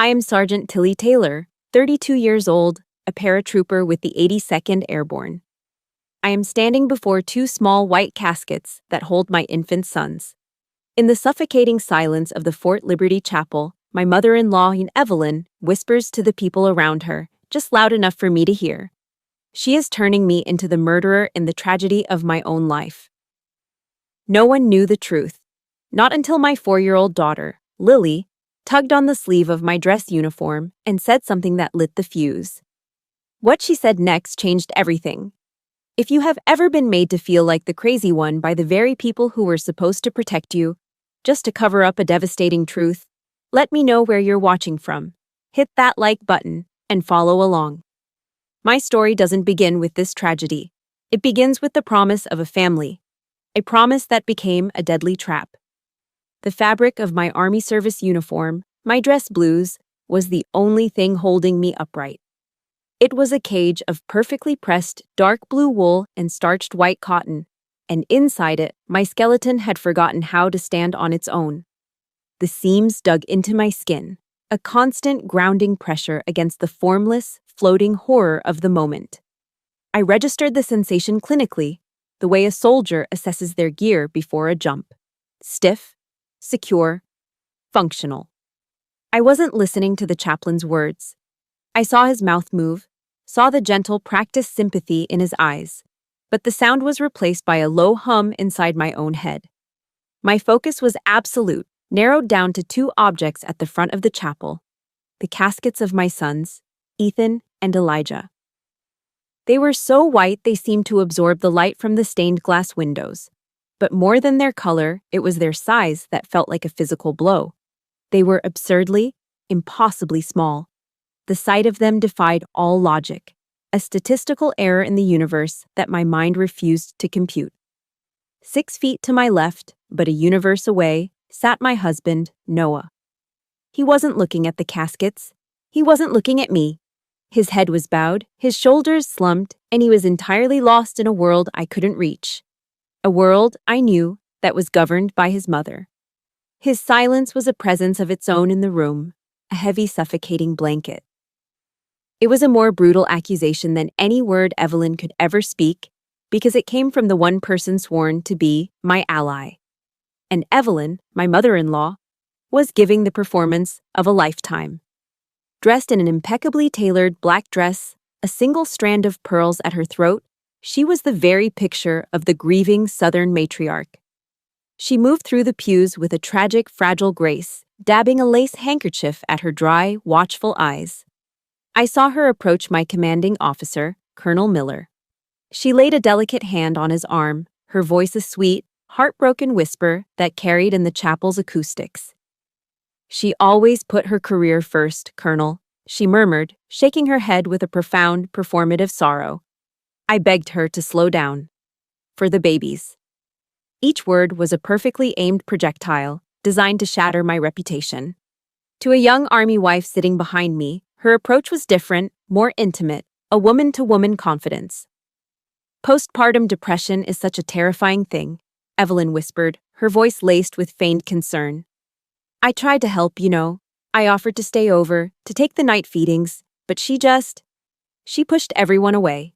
I am Sergeant Tilly Taylor, 32 years old, a paratrooper with the 82nd Airborne. I am standing before two small white caskets that hold my infant sons. In the suffocating silence of the Fort Liberty Chapel, my mother-in-law, Evelyn, whispers to the people around her, just loud enough for me to hear. She is turning me into the murderer in the tragedy of my own life. No one knew the truth. Not until my 4-year-old daughter, Lily, tugged on the sleeve of my dress uniform and said something that lit the fuse. What she said next changed everything. If you have ever been made to feel like the crazy one by the very people who were supposed to protect you, just to cover up a devastating truth, let me know where you're watching from. Hit that like button and follow along. My story doesn't begin with this tragedy. It begins with the promise of a family, a promise that became a deadly trap. The fabric of my Army service uniform, my dress blues, was the only thing holding me upright. It was a cage of perfectly pressed dark blue wool and starched white cotton, and inside it, my skeleton had forgotten how to stand on its own. The seams dug into my skin, a constant grounding pressure against the formless, floating horror of the moment. I registered the sensation clinically, the way a soldier assesses their gear before a jump. Stiff, secure, functional. I wasn't listening to the chaplain's words. I saw his mouth move, saw the gentle, practiced sympathy in his eyes, but the sound was replaced by a low hum inside my own head. My focus was absolute, narrowed down to two objects at the front of the chapel, the caskets of my sons, Ethan and Elijah. They were so white they seemed to absorb the light from the stained glass windows. But more than their color, it was their size that felt like a physical blow. They were absurdly, impossibly small. The sight of them defied all logic, a statistical error in the universe that my mind refused to compute. 6 feet to my left, but a universe away, sat my husband, Noah. He wasn't looking at the caskets. He wasn't looking at me. His head was bowed, his shoulders slumped, and he was entirely lost in a world I couldn't reach. A world, I knew, that was governed by his mother. His silence was a presence of its own in the room, a heavy, suffocating blanket. It was a more brutal accusation than any word Evelyn could ever speak, because it came from the one person sworn to be my ally. And Evelyn, my mother-in-law, was giving the performance of a lifetime. Dressed in an impeccably tailored black dress, a single strand of pearls at her throat, she was the very picture of the grieving Southern matriarch. She moved through the pews with a tragic, fragile grace, dabbing a lace handkerchief at her dry, watchful eyes. I saw her approach my commanding officer, Colonel Miller. She laid a delicate hand on his arm, her voice a sweet, heartbroken whisper that carried in the chapel's acoustics. "She always put her career first, Colonel," she murmured, shaking her head with a profound, performative sorrow. I begged her to slow down. For the babies. Each word was a perfectly aimed projectile, designed to shatter my reputation. To a young Army wife sitting behind me, her approach was different, more intimate, a woman-to-woman confidence. "Postpartum depression is such a terrifying thing," Evelyn whispered, her voice laced with feigned concern. "I tried to help, I offered to stay over, to take the night feedings, but she pushed everyone away."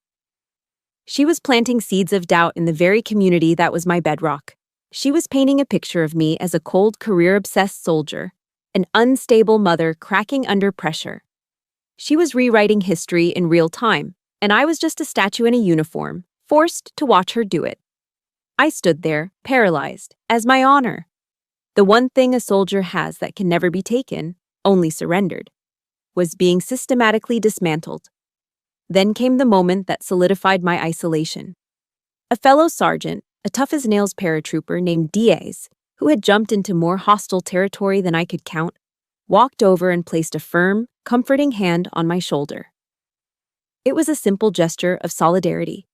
She was planting seeds of doubt in the very community that was my bedrock. She was painting a picture of me as a cold, career-obsessed soldier, an unstable mother cracking under pressure. She was rewriting history in real time, and I was just a statue in a uniform, forced to watch her do it. I stood there, paralyzed, as my honor. The one thing a soldier has that can never be taken, only surrendered, was being systematically dismantled. Then came the moment that solidified my isolation. A fellow sergeant, a tough-as-nails paratrooper named Diaz, who had jumped into more hostile territory than I could count, walked over and placed a firm, comforting hand on my shoulder. It was a simple gesture of solidarity,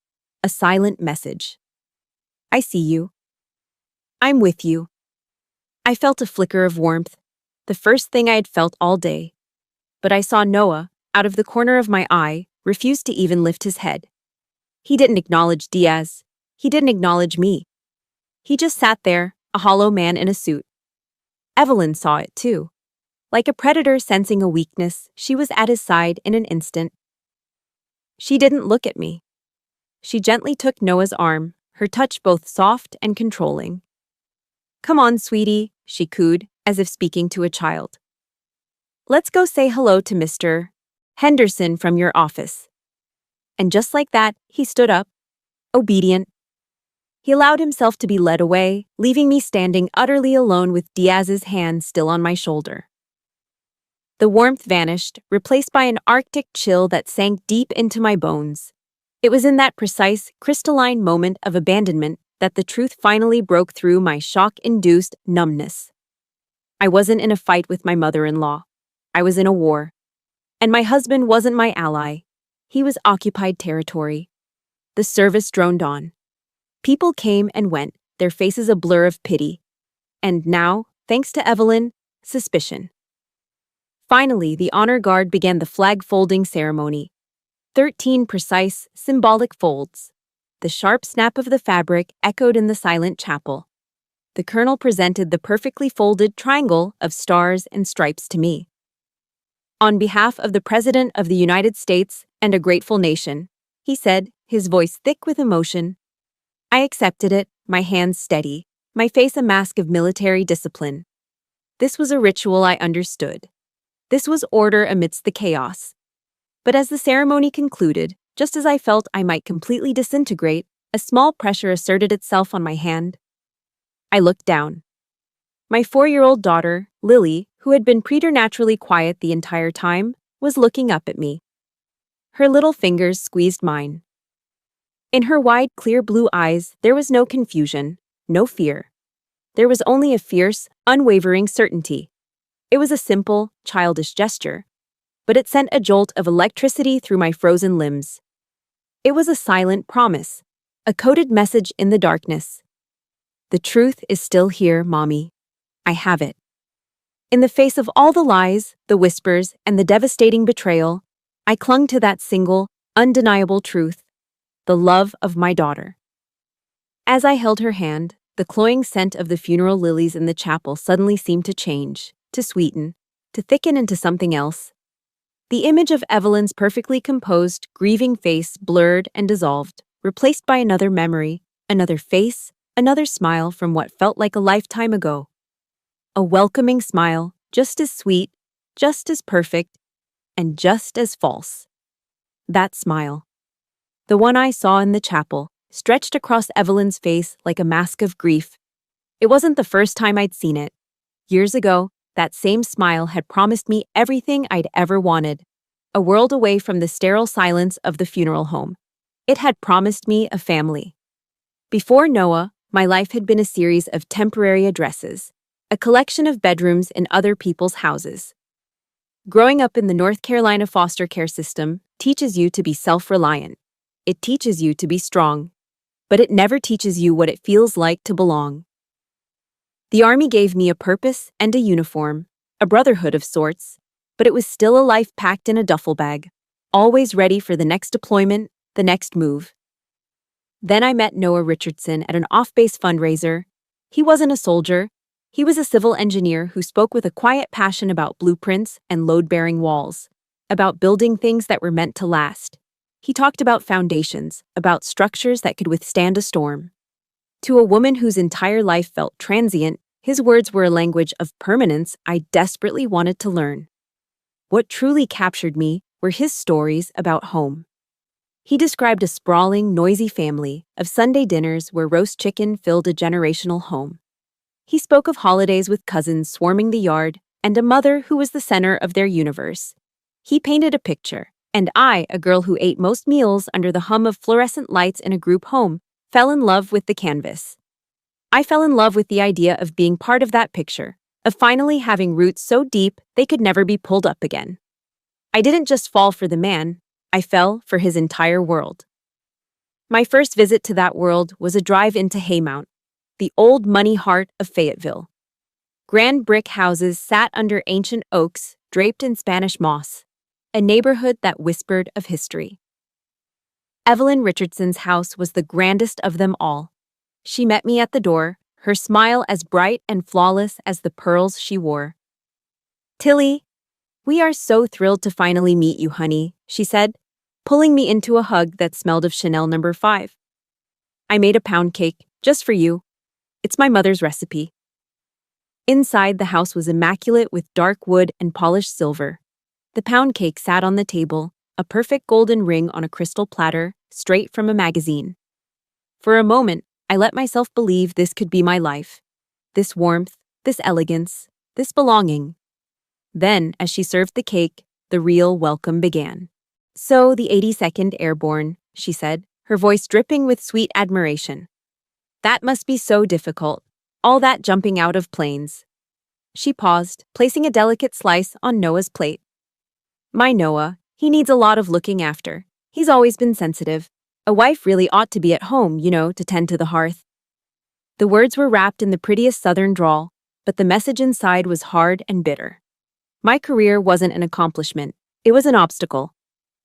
a silent message. "I see you. I'm with you." I felt a flicker of warmth, the first thing I had felt all day. But I saw Noah, out of the corner of my eye, refuse to even lift his head. He didn't acknowledge Diaz. He didn't acknowledge me. He just sat there, a hollow man in a suit. Evelyn saw it too. Like a predator sensing a weakness, she was at his side in an instant. She didn't look at me. She gently took Noah's arm, her touch both soft and controlling. "Come on, sweetie," she cooed, as if speaking to a child. "Let's go say hello to Mr. Henderson from your office." And just like that, he stood up, obedient. He allowed himself to be led away, leaving me standing utterly alone with Diaz's hand still on my shoulder. The warmth vanished, replaced by an arctic chill that sank deep into my bones. It was in that precise, crystalline moment of abandonment that the truth finally broke through my shock-induced numbness. I wasn't in a fight with my mother-in-law. I was in a war. And my husband wasn't my ally. He was occupied territory. The service droned on. People came and went, their faces a blur of pity. And now, thanks to Evelyn, suspicion. Finally, the honor guard began the flag-folding ceremony. 13 precise, symbolic folds. The sharp snap of the fabric echoed in the silent chapel. The colonel presented the perfectly folded triangle of stars and stripes to me. "On behalf of the President of the United States and a grateful nation," he said, his voice thick with emotion. I accepted it, my hands steady, my face a mask of military discipline. This was a ritual I understood. This was order amidst the chaos. But as the ceremony concluded, just as I felt I might completely disintegrate, a small pressure asserted itself on my hand. I looked down. My 4-year-old daughter, Lily, who had been preternaturally quiet the entire time, was looking up at me. Her little fingers squeezed mine. In her wide, clear blue eyes, there was no confusion, no fear. There was only a fierce, unwavering certainty. It was a simple, childish gesture, but it sent a jolt of electricity through my frozen limbs. It was a silent promise, a coded message in the darkness. "The truth is still here, Mommy. I have it." In the face of all the lies, the whispers, and the devastating betrayal, I clung to that single, undeniable truth: the love of my daughter. As I held her hand, the cloying scent of the funeral lilies in the chapel suddenly seemed to change, to sweeten, to thicken into something else. The image of Evelyn's perfectly composed, grieving face blurred and dissolved, replaced by another memory, another face, another smile from what felt like a lifetime ago. A welcoming smile, just as sweet, just as perfect, and just as false. That smile. The one I saw in the chapel, stretched across Evelyn's face like a mask of grief. It wasn't the first time I'd seen it. Years ago, that same smile had promised me everything I'd ever wanted. A world away from the sterile silence of the funeral home. It had promised me a family. Before Noah, my life had been a series of temporary addresses, a collection of bedrooms in other people's houses. Growing up in the North Carolina foster care system teaches you to be self-reliant. It teaches you to be strong, but it never teaches you what it feels like to belong. The Army gave me a purpose and a uniform, a brotherhood of sorts, but it was still a life packed in a duffel bag, always ready for the next deployment, the next move. Then I met Noah Richardson at an off-base fundraiser. He wasn't a soldier. He was a civil engineer who spoke with a quiet passion about blueprints and load-bearing walls, about building things that were meant to last. He talked about foundations, about structures that could withstand a storm. To a woman whose entire life felt transient, his words were a language of permanence I desperately wanted to learn. What truly captured me were his stories about home. He described a sprawling, noisy family of Sunday dinners where roast chicken filled a generational home. He spoke of holidays with cousins swarming the yard and a mother who was the center of their universe. He painted a picture, and I, a girl who ate most meals under the hum of fluorescent lights in a group home, fell in love with the canvas. I fell in love with the idea of being part of that picture, of finally having roots so deep they could never be pulled up again. I didn't just fall for the man, I fell for his entire world. My first visit to that world was a drive into Haymount, the old money heart of Fayetteville. Grand brick houses sat under ancient oaks draped in Spanish moss, a neighborhood that whispered of history. Evelyn Richardson's house was the grandest of them all. She met me at the door, her smile as bright and flawless as the pearls she wore. Tilly, we are so thrilled to finally meet you, honey, she said, pulling me into a hug that smelled of Chanel number 5. I made a pound cake, just for you. It's my mother's recipe. Inside, the house was immaculate with dark wood and polished silver. The pound cake sat on the table, a perfect golden ring on a crystal platter, straight from a magazine. For a moment, I let myself believe this could be my life. This warmth, this elegance, this belonging. Then, as she served the cake, the real welcome began. "So, the 82nd Airborne," she said, her voice dripping with sweet admiration. "That must be so difficult, all that jumping out of planes." She paused, placing a delicate slice on Noah's plate. "My Noah, he needs a lot of looking after. He's always been sensitive. A wife really ought to be at home, to tend to the hearth." The words were wrapped in the prettiest southern drawl, but the message inside was hard and bitter. My career wasn't an accomplishment, it was an obstacle.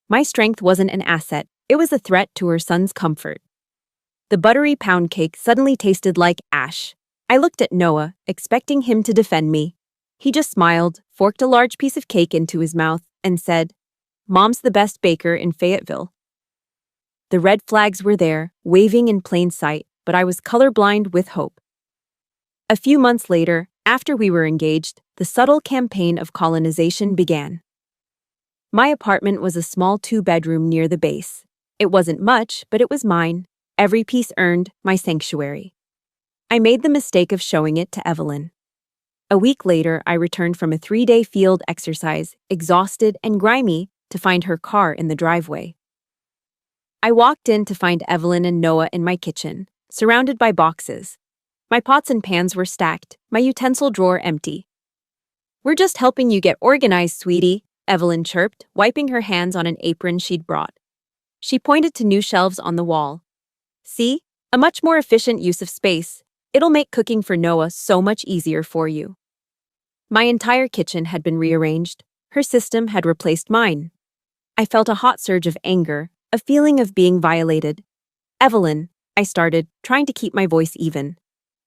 My strength wasn't an asset, it was a threat to her son's comfort. The buttery pound cake suddenly tasted like ash. I looked at Noah, expecting him to defend me. He just smiled, forked a large piece of cake into his mouth, and said, "Mom's the best baker in Fayetteville." The red flags were there, waving in plain sight, but I was colorblind with hope. A few months later, after we were engaged, the subtle campaign of colonization began. My apartment was a small 2-bedroom near the base. It wasn't much, but it was mine. Every piece earned, my sanctuary. I made the mistake of showing it to Evelyn. A week later, I returned from a 3-day field exercise, exhausted and grimy, to find her car in the driveway. I walked in to find Evelyn and Noah in my kitchen, surrounded by boxes. My pots and pans were stacked, my utensil drawer empty. "We're just helping you get organized, sweetie," Evelyn chirped, wiping her hands on an apron she'd brought. She pointed to new shelves on the wall. "See? A much more efficient use of space. It'll make cooking for Noah so much easier for you." My entire kitchen had been rearranged. Her system had replaced mine. I felt a hot surge of anger, a feeling of being violated. "Evelyn," I started, trying to keep my voice even.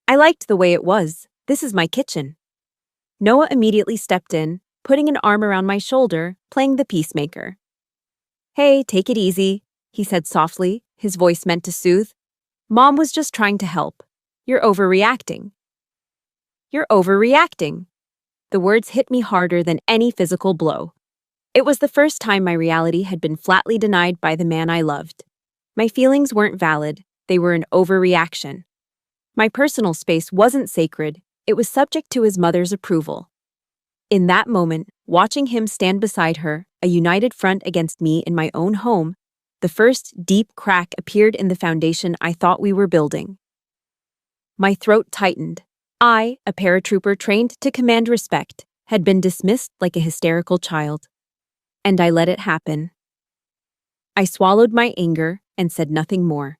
"I liked the way it was. This is my kitchen." Noah immediately stepped in, putting an arm around my shoulder, playing the peacemaker. "Hey, take it easy," he said softly, his voice meant to soothe. "Mom was just trying to help. You're overreacting." "You're overreacting." The words hit me harder than any physical blow. It was the first time my reality had been flatly denied by the man I loved. My feelings weren't valid, they were an overreaction. My personal space wasn't sacred, it was subject to his mother's approval. In that moment, watching him stand beside her, a united front against me in my own home, the first deep crack appeared in the foundation I thought we were building. My throat tightened. I, a paratrooper trained to command respect, had been dismissed like a hysterical child. And I let it happen. I swallowed my anger and said nothing more.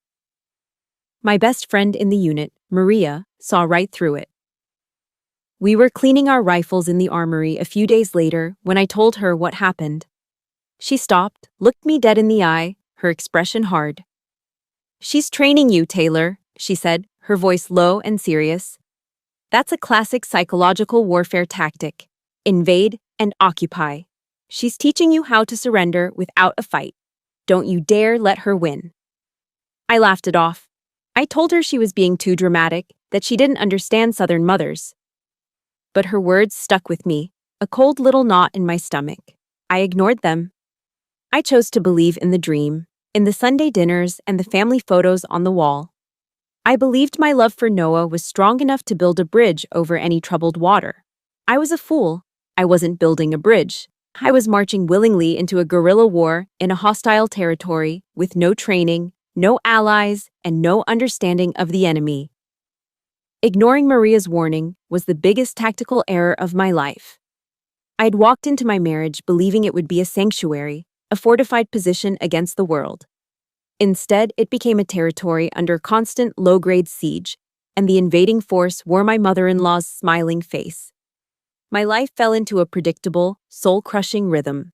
My best friend in the unit, Maria, saw right through it. We were cleaning our rifles in the armory a few days later when I told her what happened. She stopped, looked me dead in the eye, her expression hard. "She's training you, Taylor," she said, her voice low and serious. "That's a classic psychological warfare tactic. Invade and occupy. She's teaching you how to surrender without a fight. Don't you dare let her win." I laughed it off. I told her she was being too dramatic, that she didn't understand Southern mothers. But her words stuck with me, a cold little knot in my stomach. I ignored them. I chose to believe in the dream, in the Sunday dinners and the family photos on the wall. I believed my love for Noah was strong enough to build a bridge over any troubled water. I was a fool. I wasn't building a bridge. I was marching willingly into a guerrilla war in a hostile territory with no training, no allies, and no understanding of the enemy. Ignoring Maria's warning was the biggest tactical error of my life. I'd walked into my marriage believing it would be a sanctuary, a fortified position against the world. Instead, it became a territory under constant low-grade siege, and the invading force wore my mother-in-law's smiling face. My life fell into a predictable, soul-crushing rhythm.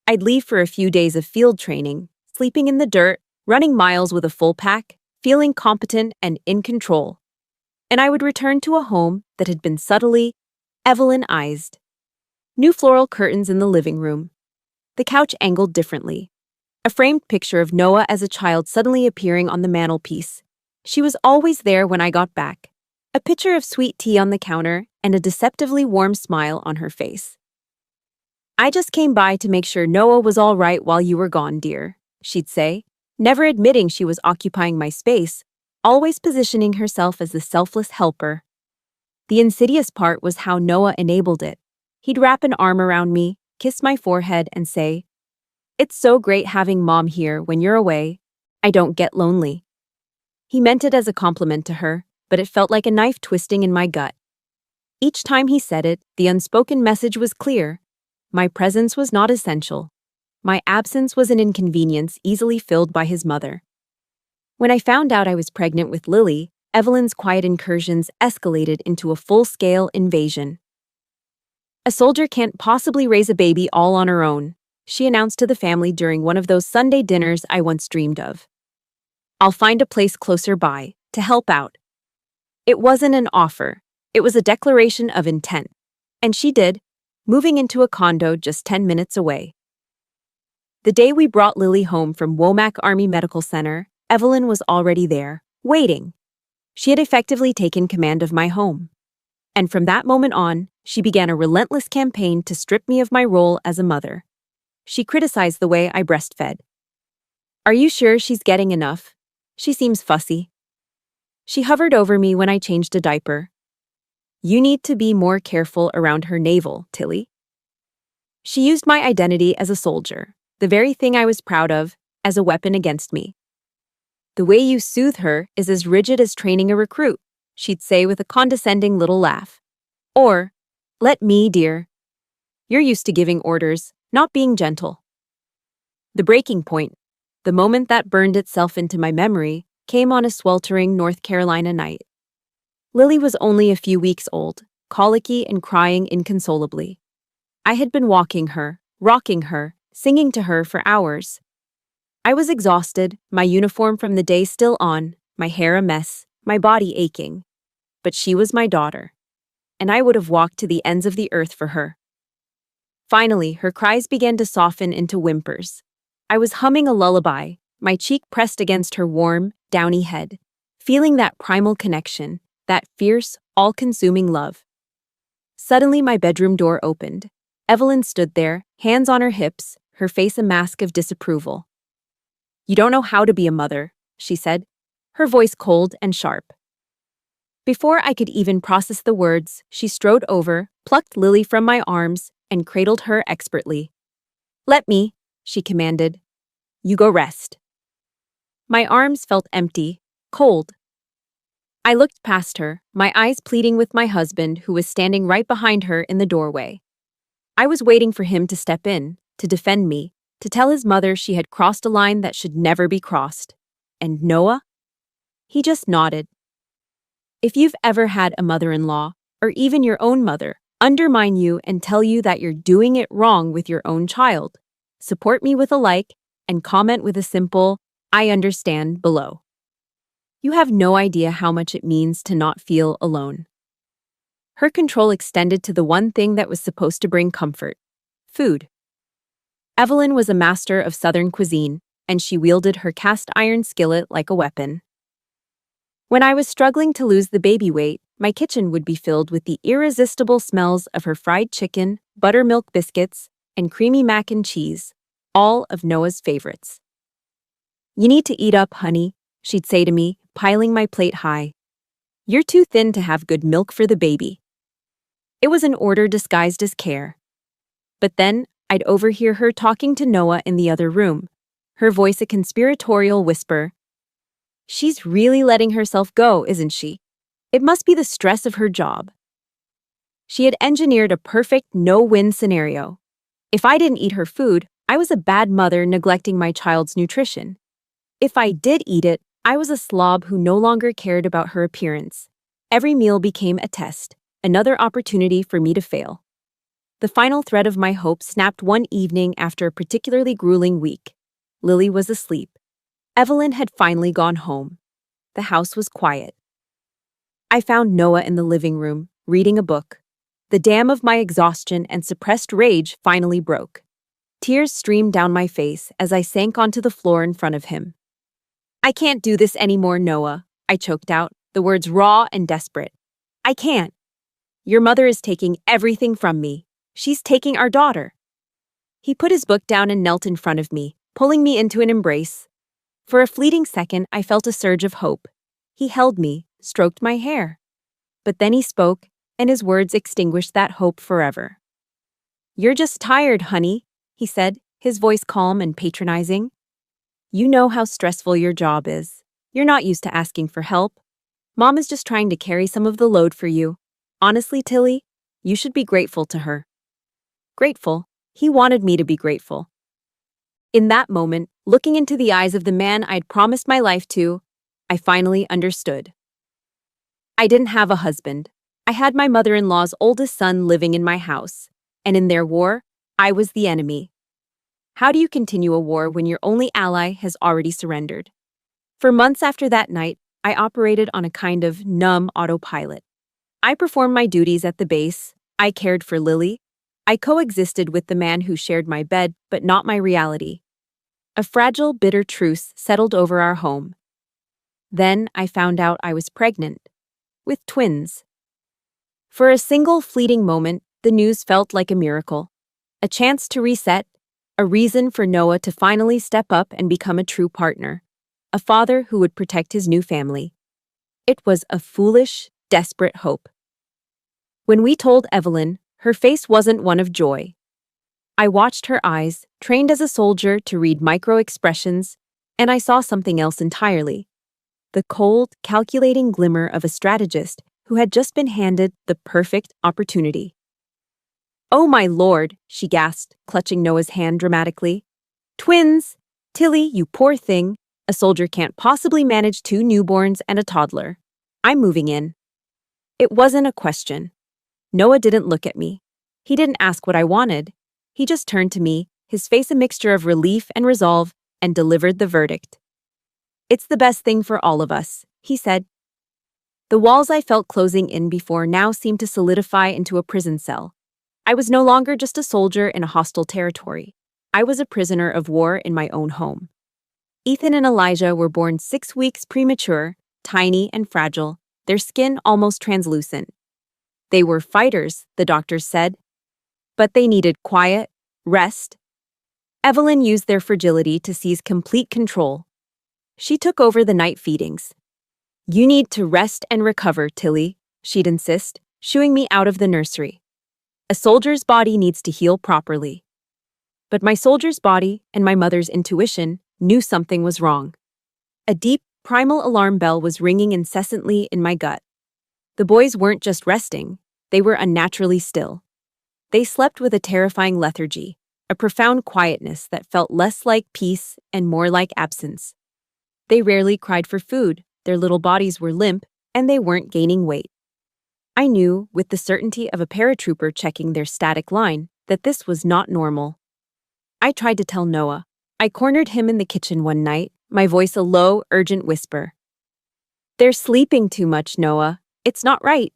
I'd leave for a few days of field training, sleeping in the dirt, running miles with a full pack, feeling competent and in control. And I would return to a home that had been subtly Evelyn-ized. New floral curtains in the living room. The couch angled differently. A framed picture of Noah as a child suddenly appearing on the mantelpiece. She was always there when I got back. A pitcher of sweet tea on the counter and a deceptively warm smile on her face. "I just came by to make sure Noah was all right while you were gone, dear," she'd say, never admitting she was occupying my space, always positioning herself as the selfless helper. The insidious part was how Noah enabled it. He'd wrap an arm around me, kiss my forehead, and say, "It's so great having Mom here when you're away. I don't get lonely." He meant it as a compliment to her, but it felt like a knife twisting in my gut. Each time he said it, the unspoken message was clear. My presence was not essential. My absence was an inconvenience easily filled by his mother. When I found out I was pregnant with Lily, Evelyn's quiet incursions escalated into a full-scale invasion. "A soldier can't possibly raise a baby all on her own," she announced to the family during one of those Sunday dinners I once dreamed of. "I'll find a place closer by, to help out." It wasn't an offer, it was a declaration of intent. And she did, moving into a condo just 10 minutes away. The day we brought Lily home from Womack Army Medical Center, Evelyn was already there, waiting. She had effectively taken command of my home. And from that moment on, she began a relentless campaign to strip me of my role as a mother. She criticized the way I breastfed. "Are you sure she's getting enough? She seems fussy." She hovered over me when I changed a diaper. "You need to be more careful around her navel, Tilly." She used my identity as a soldier, the very thing I was proud of, as a weapon against me. "The way you soothe her is as rigid as training a recruit," she'd say with a condescending little laugh. Or, "Let me, dear. You're used to giving orders, not being gentle." The breaking point, the moment that burned itself into my memory, came on a sweltering North Carolina night. Lily was only a few weeks old, colicky and crying inconsolably. I had been walking her, rocking her, singing to her for hours. I was exhausted, my uniform from the day still on, my hair a mess, my body aching. But she was my daughter, and I would have walked to the ends of the earth for her. Finally, her cries began to soften into whimpers. I was humming a lullaby, my cheek pressed against her warm, downy head, feeling that primal connection, that fierce, all-consuming love. Suddenly, my bedroom door opened. Evelyn stood there, hands on her hips, her face a mask of disapproval. "You don't know how to be a mother," she said, her voice cold and sharp. Before I could even process the words, she strode over, plucked Lily from my arms, and cradled her expertly. "Let me," she commanded. "You go rest." My arms felt empty, cold. I looked past her, my eyes pleading with my husband, who was standing right behind her in the doorway. I was waiting for him to step in, to defend me, to tell his mother she had crossed a line that should never be crossed. And Noah? He just nodded. If you've ever had a mother-in-law, or even your own mother, undermine you and tell you that you're doing it wrong with your own child, support me with a like and comment with a simple, "I understand," below. You have no idea how much it means to not feel alone. Her control extended to the one thing that was supposed to bring comfort: food. Evelyn was a master of Southern cuisine, and she wielded her cast-iron skillet like a weapon. When I was struggling to lose the baby weight, my kitchen would be filled with the irresistible smells of her fried chicken, buttermilk biscuits, and creamy mac and cheese, all of Noah's favorites. "You need to eat up, honey," she'd say to me, piling my plate high. "You're too thin to have good milk for the baby." It was an order disguised as care. But then, I'd overhear her talking to Noah in the other room, her voice a conspiratorial whisper. "She's really letting herself go, isn't she? It must be the stress of her job." She had engineered a perfect no-win scenario. If I didn't eat her food, I was a bad mother neglecting my child's nutrition. If I did eat it, I was a slob who no longer cared about her appearance. Every meal became a test, another opportunity for me to fail. The final thread of my hope snapped one evening after a particularly grueling week. Lily was asleep. Evelyn had finally gone home. The house was quiet. I found Noah in the living room, reading a book. The dam of my exhaustion and suppressed rage finally broke. Tears streamed down my face as I sank onto the floor in front of him. "I can't do this anymore, Noah," I choked out, the words raw and desperate. "I can't. Your mother is taking everything from me. She's taking our daughter." He put his book down and knelt in front of me, pulling me into an embrace. For a fleeting second, I felt a surge of hope. He held me, stroked my hair. But then he spoke, and his words extinguished that hope forever. "You're just tired, honey," he said, his voice calm and patronizing. "You know how stressful your job is. You're not used to asking for help. Mom is just trying to carry some of the load for you. Honestly, Tilly, you should be grateful to her." Grateful? He wanted me to be grateful. In that moment, looking into the eyes of the man I'd promised my life to, I finally understood. I didn't have a husband. I had my mother-in-law's oldest son living in my house, and in their war, I was the enemy. How do you continue a war when your only ally has already surrendered? For months after that night, I operated on a kind of numb autopilot. I performed my duties at the base, I cared for Lily, I coexisted with the man who shared my bed but not my reality. A fragile, bitter truce settled over our home. Then I found out I was pregnant, with twins. For a single fleeting moment, the news felt like a miracle. A chance to reset, a reason for Noah to finally step up and become a true partner, a father who would protect his new family. It was a foolish, desperate hope. When we told Evelyn, her face wasn't one of joy. I watched her eyes, trained as a soldier to read micro-expressions, and I saw something else entirely. The cold, calculating glimmer of a strategist who had just been handed the perfect opportunity. "Oh my lord," she gasped, clutching Noah's hand dramatically. "Twins! Tilly, you poor thing. A soldier can't possibly manage 2 newborns and a toddler. I'm moving in." It wasn't a question. Noah didn't look at me. He didn't ask what I wanted. He just turned to me, his face a mixture of relief and resolve, and delivered the verdict. "It's the best thing for all of us," he said. The walls I felt closing in before now seemed to solidify into a prison cell. I was no longer just a soldier in a hostile territory. I was a prisoner of war in my own home. Ethan and Elijah were born 6 weeks premature, tiny and fragile, their skin almost translucent. They were fighters, the doctors said. But they needed quiet, rest. Evelyn used their fragility to seize complete control. She took over the night feedings. "You need to rest and recover, Tilly," she'd insist, shooing me out of the nursery. "A soldier's body needs to heal properly." But my soldier's body and my mother's intuition knew something was wrong. A deep, primal alarm bell was ringing incessantly in my gut. The boys weren't just resting, they were unnaturally still. They slept with a terrifying lethargy, a profound quietness that felt less like peace and more like absence. They rarely cried for food, their little bodies were limp, and they weren't gaining weight. I knew, with the certainty of a paratrooper checking their static line, that this was not normal. I tried to tell Noah. I cornered him in the kitchen one night, my voice a low, urgent whisper. "They're sleeping too much, Noah. It's not right."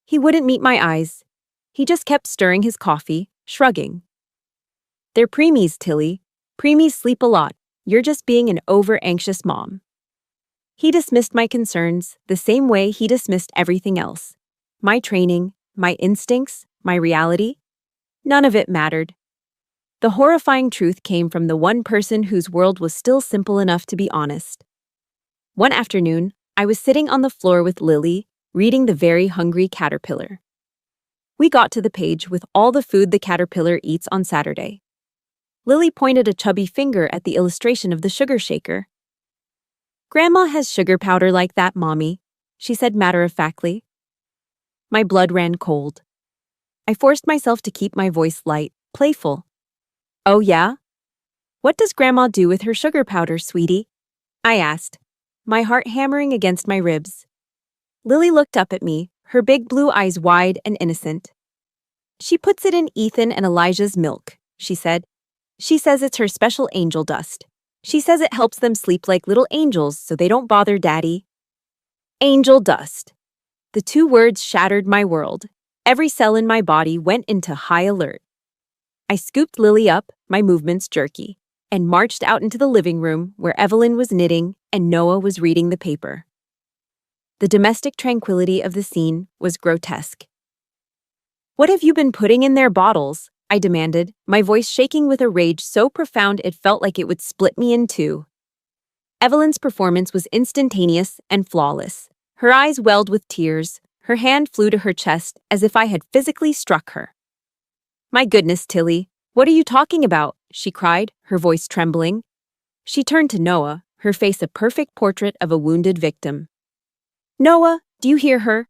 He wouldn't meet my eyes. He just kept stirring his coffee, shrugging. "They're preemies, Tilly. Preemies sleep a lot. You're just being an over-anxious mom." He dismissed my concerns the same way he dismissed everything else. My training, my instincts, my reality. None of it mattered. The horrifying truth came from the one person whose world was still simple enough to be honest. One afternoon, I was sitting on the floor with Lily, reading The Very Hungry Caterpillar. We got to the page with all the food the caterpillar eats on Saturday. Lily pointed a chubby finger at the illustration of the sugar shaker. "Grandma has sugar powder like that, Mommy," she said matter-of-factly. My blood ran cold. I forced myself to keep my voice light, playful. "Oh yeah? What does Grandma do with her sugar powder, sweetie?" I asked, my heart hammering against my ribs. Lily looked up at me, her big blue eyes wide and innocent. "She puts it in Ethan and Elijah's milk," she said. "She says it's her special angel dust. She says it helps them sleep like little angels so they don't bother Daddy." Angel dust. The 2 words shattered my world. Every cell in my body went into high alert. I scooped Lily up, my movements jerky, and marched out into the living room where Evelyn was knitting and Noah was reading the paper. The domestic tranquility of the scene was grotesque. "What have you been putting in their bottles?" I demanded, my voice shaking with a rage so profound it felt like it would split me in two. Evelyn's performance was instantaneous and flawless. Her eyes welled with tears, her hand flew to her chest as if I had physically struck her. "My goodness, Tilly, what are you talking about?" she cried, her voice trembling. She turned to Noah, her face a perfect portrait of a wounded victim. "Noah, do you hear her?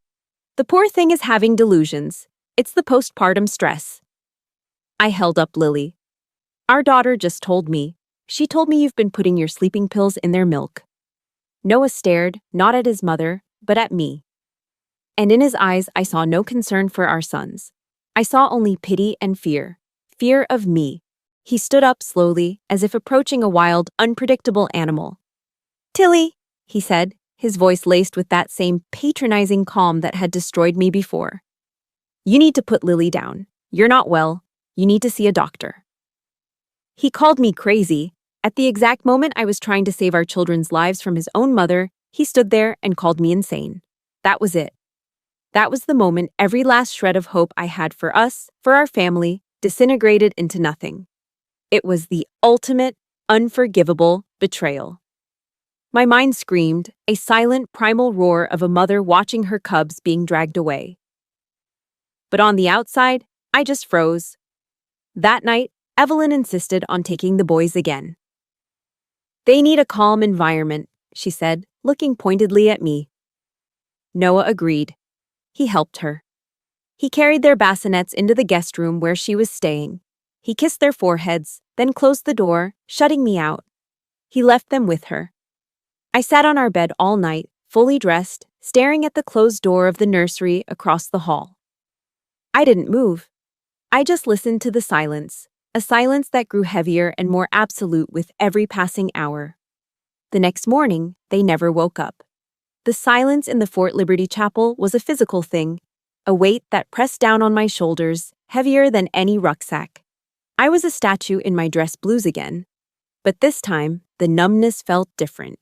The poor thing is having delusions. It's the postpartum stress." I held up Lily. "Our daughter just told me. She told me you've been putting your sleeping pills in their milk." Noah stared, not at his mother, but at me. And in his eyes I saw no concern for our sons. I saw only pity and fear. Fear of me. He stood up slowly, as if approaching a wild, unpredictable animal. "Tilly," he said, his voice laced with that same patronizing calm that had destroyed me before. "You need to put Lily down. You're not well. You need to see a doctor." He called me crazy. At the exact moment I was trying to save our children's lives from his own mother, he stood there and called me insane. That was it. That was the moment every last shred of hope I had for us, for our family, disintegrated into nothing. It was the ultimate, unforgivable betrayal. My mind screamed, a silent, primal roar of a mother watching her cubs being dragged away. But on the outside, I just froze. That night, Evelyn insisted on taking the boys again. "They need a calm environment," she said, looking pointedly at me. Noah agreed. He helped her. He carried their bassinets into the guest room where she was staying. He kissed their foreheads, then closed the door, shutting me out. He left them with her. I sat on our bed all night, fully dressed, staring at the closed door of the nursery across the hall. I didn't move. I just listened to the silence, a silence that grew heavier and more absolute with every passing hour. The next morning, they never woke up. The silence in the Fort Liberty Chapel was a physical thing, a weight that pressed down on my shoulders, heavier than any rucksack. I was a statue in my dress blues again, but this time, the numbness felt different.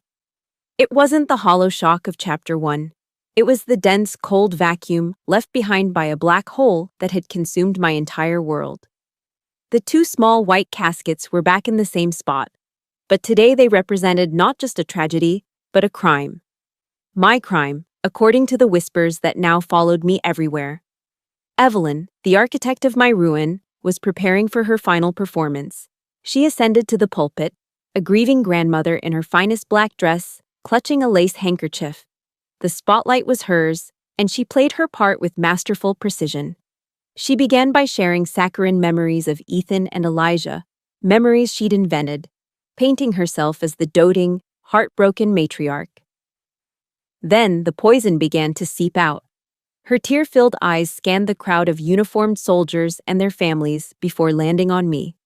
It wasn't the hollow shock of Chapter 1. It was the dense, cold vacuum left behind by a black hole that had consumed my entire world. The two small white caskets were back in the same spot, but today they represented not just a tragedy, but a crime. My crime, according to the whispers that now followed me everywhere. Evelyn, the architect of my ruin, was preparing for her final performance. She ascended to the pulpit, a grieving grandmother in her finest black dress, clutching a lace handkerchief. The spotlight was hers, and she played her part with masterful precision. She began by sharing saccharine memories of Ethan and Elijah, memories she'd invented, painting herself as the doting, heartbroken matriarch. Then the poison began to seep out. Her tear-filled eyes scanned the crowd of uniformed soldiers and their families before landing on me.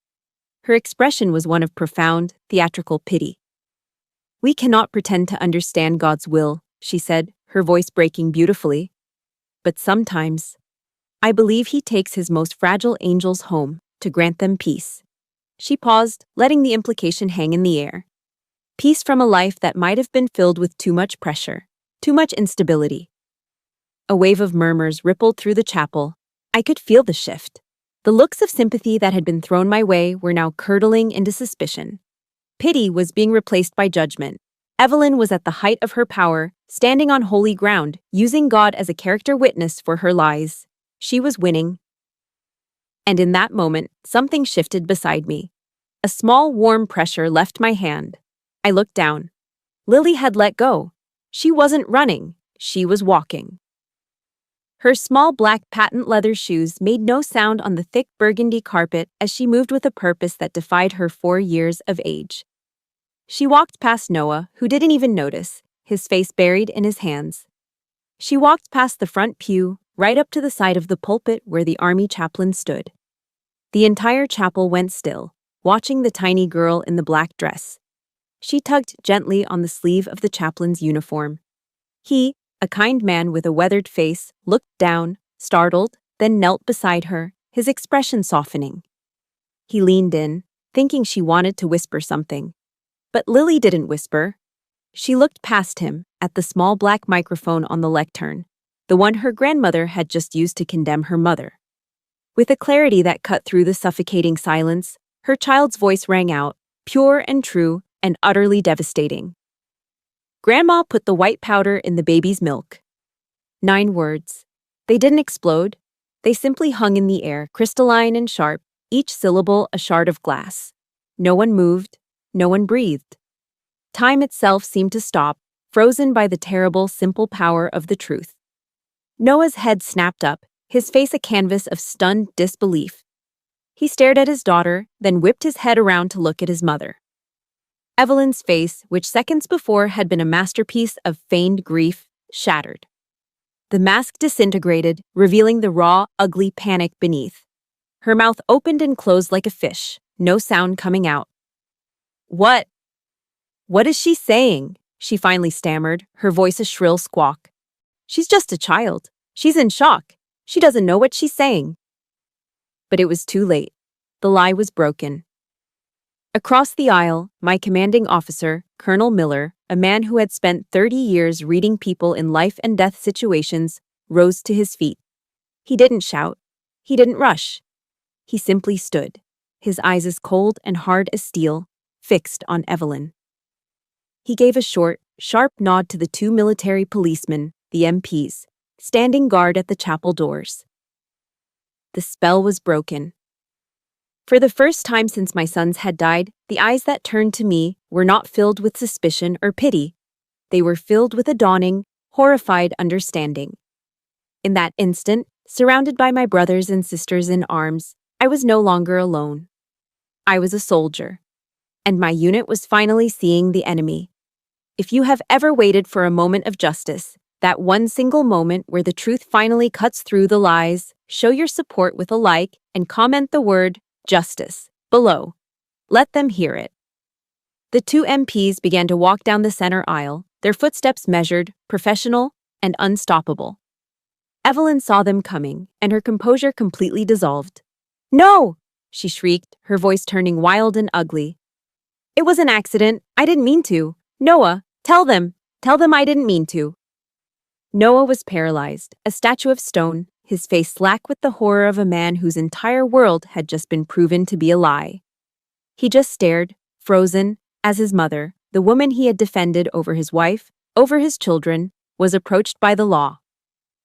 Her expression was one of profound, theatrical pity. "We cannot pretend to understand God's will," she said, her voice breaking beautifully. "But sometimes, I believe He takes His most fragile angels home to grant them peace." She paused, letting the implication hang in the air. Peace from a life that might have been filled with too much pressure, too much instability. A wave of murmurs rippled through the chapel. I could feel the shift. The looks of sympathy that had been thrown my way were now curdling into suspicion. Pity was being replaced by judgment. Evelyn was at the height of her power, standing on holy ground, using God as a character witness for her lies. She was winning. And in that moment, something shifted beside me. A small, warm pressure left my hand. I looked down. Lily had let go. She wasn't running. She was walking. Her small black patent leather shoes made no sound on the thick burgundy carpet as she moved with a purpose that defied her 4 years of age. She walked past Noah, who didn't even notice, his face buried in his hands. She walked past the front pew, right up to the side of the pulpit where the army chaplain stood. The entire chapel went still, watching the tiny girl in the black dress. She tugged gently on the sleeve of the chaplain's uniform. He, a kind man with a weathered face, looked down, startled, then knelt beside her, his expression softening. He leaned in, thinking she wanted to whisper something. But Lily didn't whisper. She looked past him at the small black microphone on the lectern, the one her grandmother had just used to condemn her mother. With a clarity that cut through the suffocating silence, her child's voice rang out, pure and true and utterly devastating. Grandma put the white powder in the baby's milk. 9 words. They didn't explode. They simply hung in the air, crystalline and sharp, each syllable a shard of glass. No one moved. No one breathed. Time itself seemed to stop, frozen by the terrible, simple power of the truth. Noah's head snapped up, his face a canvas of stunned disbelief. He stared at his daughter, then whipped his head around to look at his mother. Evelyn's face, which seconds before had been a masterpiece of feigned grief, shattered. The mask disintegrated, revealing the raw, ugly panic beneath. Her mouth opened and closed like a fish, no sound coming out. What is she saying? She finally stammered, her voice a shrill squawk. She's just a child. She's in shock. She doesn't know what she's saying. But it was too late. The lie was broken. Across the aisle, my commanding officer, Colonel Miller, a man who had spent 30 years reading people in life and death situations, rose to his feet. He didn't shout. He didn't rush. He simply stood, his eyes as cold and hard as steel, fixed on Evelyn. He gave a short, sharp nod to the 2 military policemen, the MPs, standing guard at the chapel doors. The spell was broken. For the first time since my sons had died, the eyes that turned to me were not filled with suspicion or pity. They were filled with a dawning, horrified understanding. In that instant, surrounded by my brothers and sisters in arms, I was no longer alone. I was a soldier, and my unit was finally seeing the enemy. If you have ever waited for a moment of justice, that one single moment where the truth finally cuts through the lies, show your support with a like and comment the word justice below. Let them hear it. The 2 MPs began to walk down the center aisle, their footsteps measured, professional, and unstoppable. Evelyn saw them coming, and her composure completely dissolved. "No!" she shrieked, her voice turning wild and ugly. "It was an accident. I didn't mean to. Noah, tell them I didn't mean to." Noah was paralyzed, a statue of stone, his face slack with the horror of a man whose entire world had just been proven to be a lie. He just stared, frozen, as his mother, the woman he had defended over his wife, over his children, was approached by the law.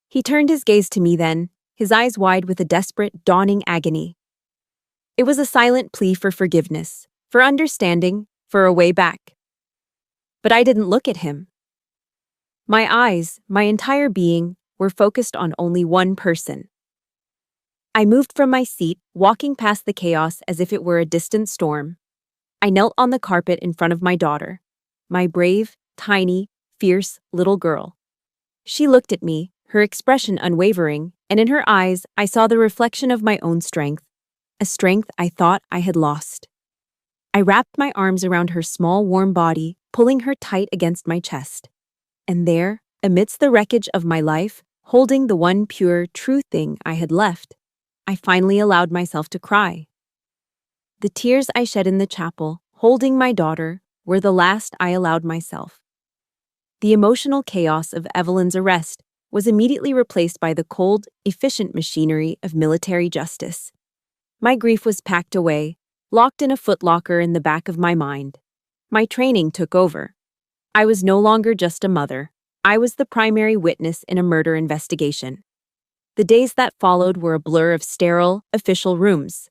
He turned his gaze to me then, his eyes wide with a desperate, dawning agony. It was a silent plea for forgiveness, for understanding, for a way back. But I didn't look at him. My eyes, my entire being, were focused on only one person. I moved from my seat, walking past the chaos as if it were a distant storm. I knelt on the carpet in front of my daughter, my brave, tiny, fierce little girl. She looked at me, her expression unwavering, and in her eyes I saw the reflection of my own strength, a strength I thought I had lost. I wrapped my arms around her small, warm body, pulling her tight against my chest. And there, amidst the wreckage of my life, holding the one pure, true thing I had left, I finally allowed myself to cry. The tears I shed in the chapel, holding my daughter, were the last I allowed myself. The emotional chaos of Evelyn's arrest was immediately replaced by the cold, efficient machinery of military justice. My grief was packed away, locked in a footlocker in the back of my mind. My training took over. I was no longer just a mother. I was the primary witness in a murder investigation. The days that followed were a blur of sterile, official rooms.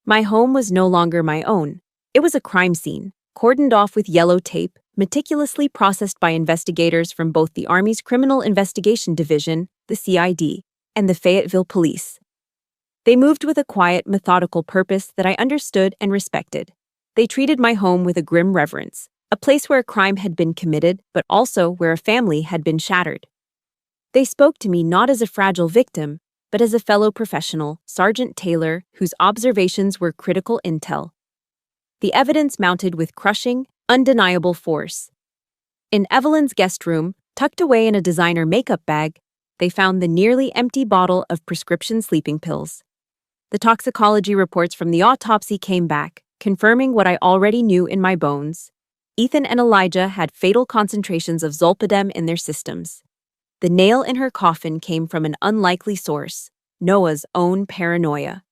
My home was no longer my own. It was a crime scene, cordoned off with yellow tape, meticulously processed by investigators from both the Army's Criminal Investigation Division, the CID, and the Fayetteville Police. They moved with a quiet, methodical purpose that I understood and respected. They treated my home with a grim reverence, a place where a crime had been committed, but also where a family had been shattered. They spoke to me not as a fragile victim, but as a fellow professional, Sergeant Taylor, whose observations were critical intel. The evidence mounted with crushing, undeniable force. In Evelyn's guest room, tucked away in a designer makeup bag, they found the nearly empty bottle of prescription sleeping pills. The toxicology reports from the autopsy came back, confirming what I already knew in my bones. Ethan and Elijah had fatal concentrations of zolpidem in their systems. The nail in her coffin came from an unlikely source, Noah's own paranoia.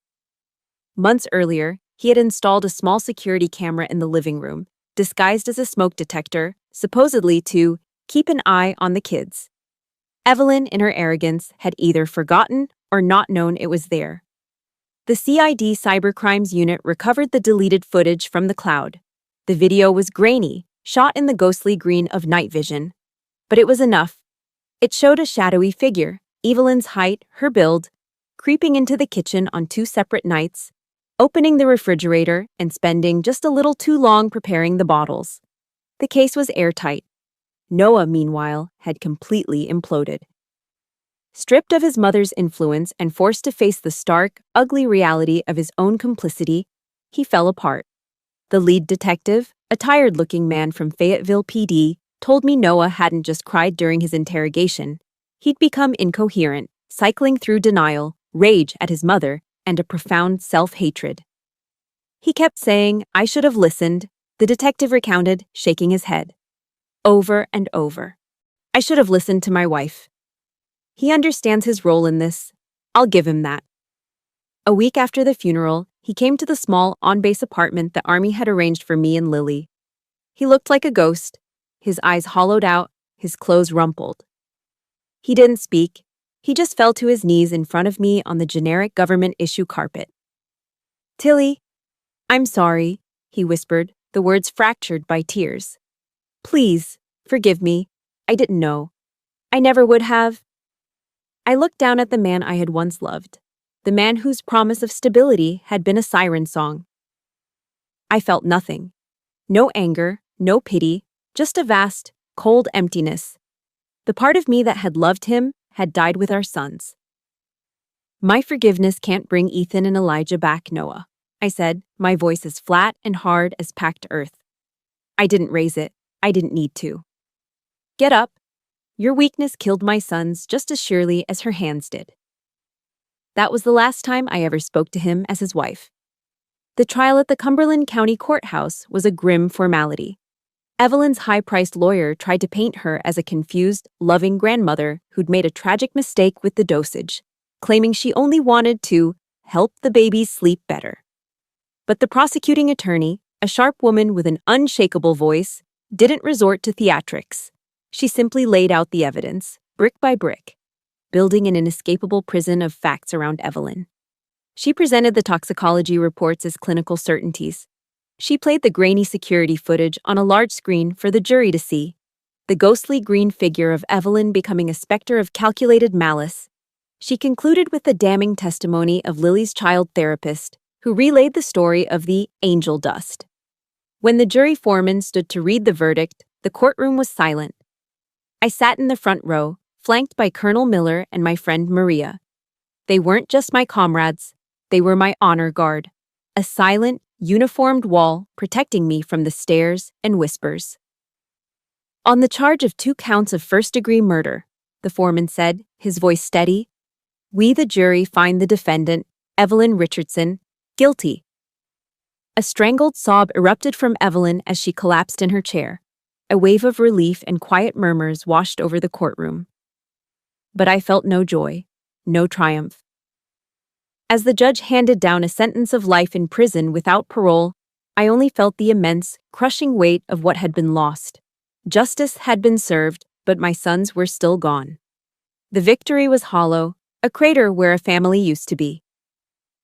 Months earlier, he had installed a small security camera in the living room, disguised as a smoke detector, supposedly to keep an eye on the kids. Evelyn, in her arrogance, had either forgotten or not known it was there. The CID Cybercrimes Unit recovered the deleted footage from the cloud. The video was grainy, shot in the ghostly green of night vision. But it was enough. It showed a shadowy figure, Evelyn's height, her build, creeping into the kitchen on 2 separate nights, opening the refrigerator and spending just a little too long preparing the bottles. The case was airtight. Noah, meanwhile, had completely imploded. Stripped of his mother's influence and forced to face the stark, ugly reality of his own complicity, he fell apart. The lead detective, a tired-looking man from Fayetteville PD, told me Noah hadn't just cried during his interrogation. He'd become incoherent, cycling through denial, rage at his mother, and a profound self-hatred. He kept saying, "I should have listened," the detective recounted, shaking his head. Over and over. "I should have listened to my wife." He understands his role in this. I'll give him that. A week after the funeral, he came to the small, on-base apartment the Army had arranged for me and Lily. He looked like a ghost, his eyes hollowed out, his clothes rumpled. He didn't speak. He just fell to his knees in front of me on the generic government-issue carpet. "Tilly, I'm sorry," he whispered, the words fractured by tears. "Please, forgive me. I didn't know. I never would have." I looked down at the man I had once loved, the man whose promise of stability had been a siren song. I felt nothing. No anger, no pity, just a vast, cold emptiness. The part of me that had loved him had died with our sons. "My forgiveness can't bring Ethan and Elijah back, Noah," I said, my voice as flat and hard as packed earth. I didn't raise it. I didn't need to. "Get up. Your weakness killed my sons just as surely as her hands did." That was the last time I ever spoke to him as his wife. The trial at the Cumberland County Courthouse was a grim formality. Evelyn's high-priced lawyer tried to paint her as a confused, loving grandmother who'd made a tragic mistake with the dosage, claiming she only wanted to help the babies sleep better. But the prosecuting attorney, a sharp woman with an unshakable voice, didn't resort to theatrics. She simply laid out the evidence, brick by brick, building an inescapable prison of facts around Evelyn. She presented the toxicology reports as clinical certainties. She played the grainy security footage on a large screen for the jury to see, the ghostly green figure of Evelyn becoming a specter of calculated malice. She concluded with the damning testimony of Lily's child therapist, who relayed the story of the angel dust. When the jury foreman stood to read the verdict, the courtroom was silent. I sat in the front row, flanked by Colonel Miller and my friend Maria. They weren't just my comrades, they were my honor guard, a silent, uniformed wall protecting me from the stares and whispers. "On the charge of 2 counts of first-degree murder," the foreman said, his voice steady, "we, the jury, find the defendant, Evelyn Richardson, guilty." A strangled sob erupted from Evelyn as she collapsed in her chair. A wave of relief and quiet murmurs washed over the courtroom. But I felt no joy, no triumph. As the judge handed down a sentence of life in prison without parole, I only felt the immense, crushing weight of what had been lost. Justice had been served, but my sons were still gone. The victory was hollow, a crater where a family used to be.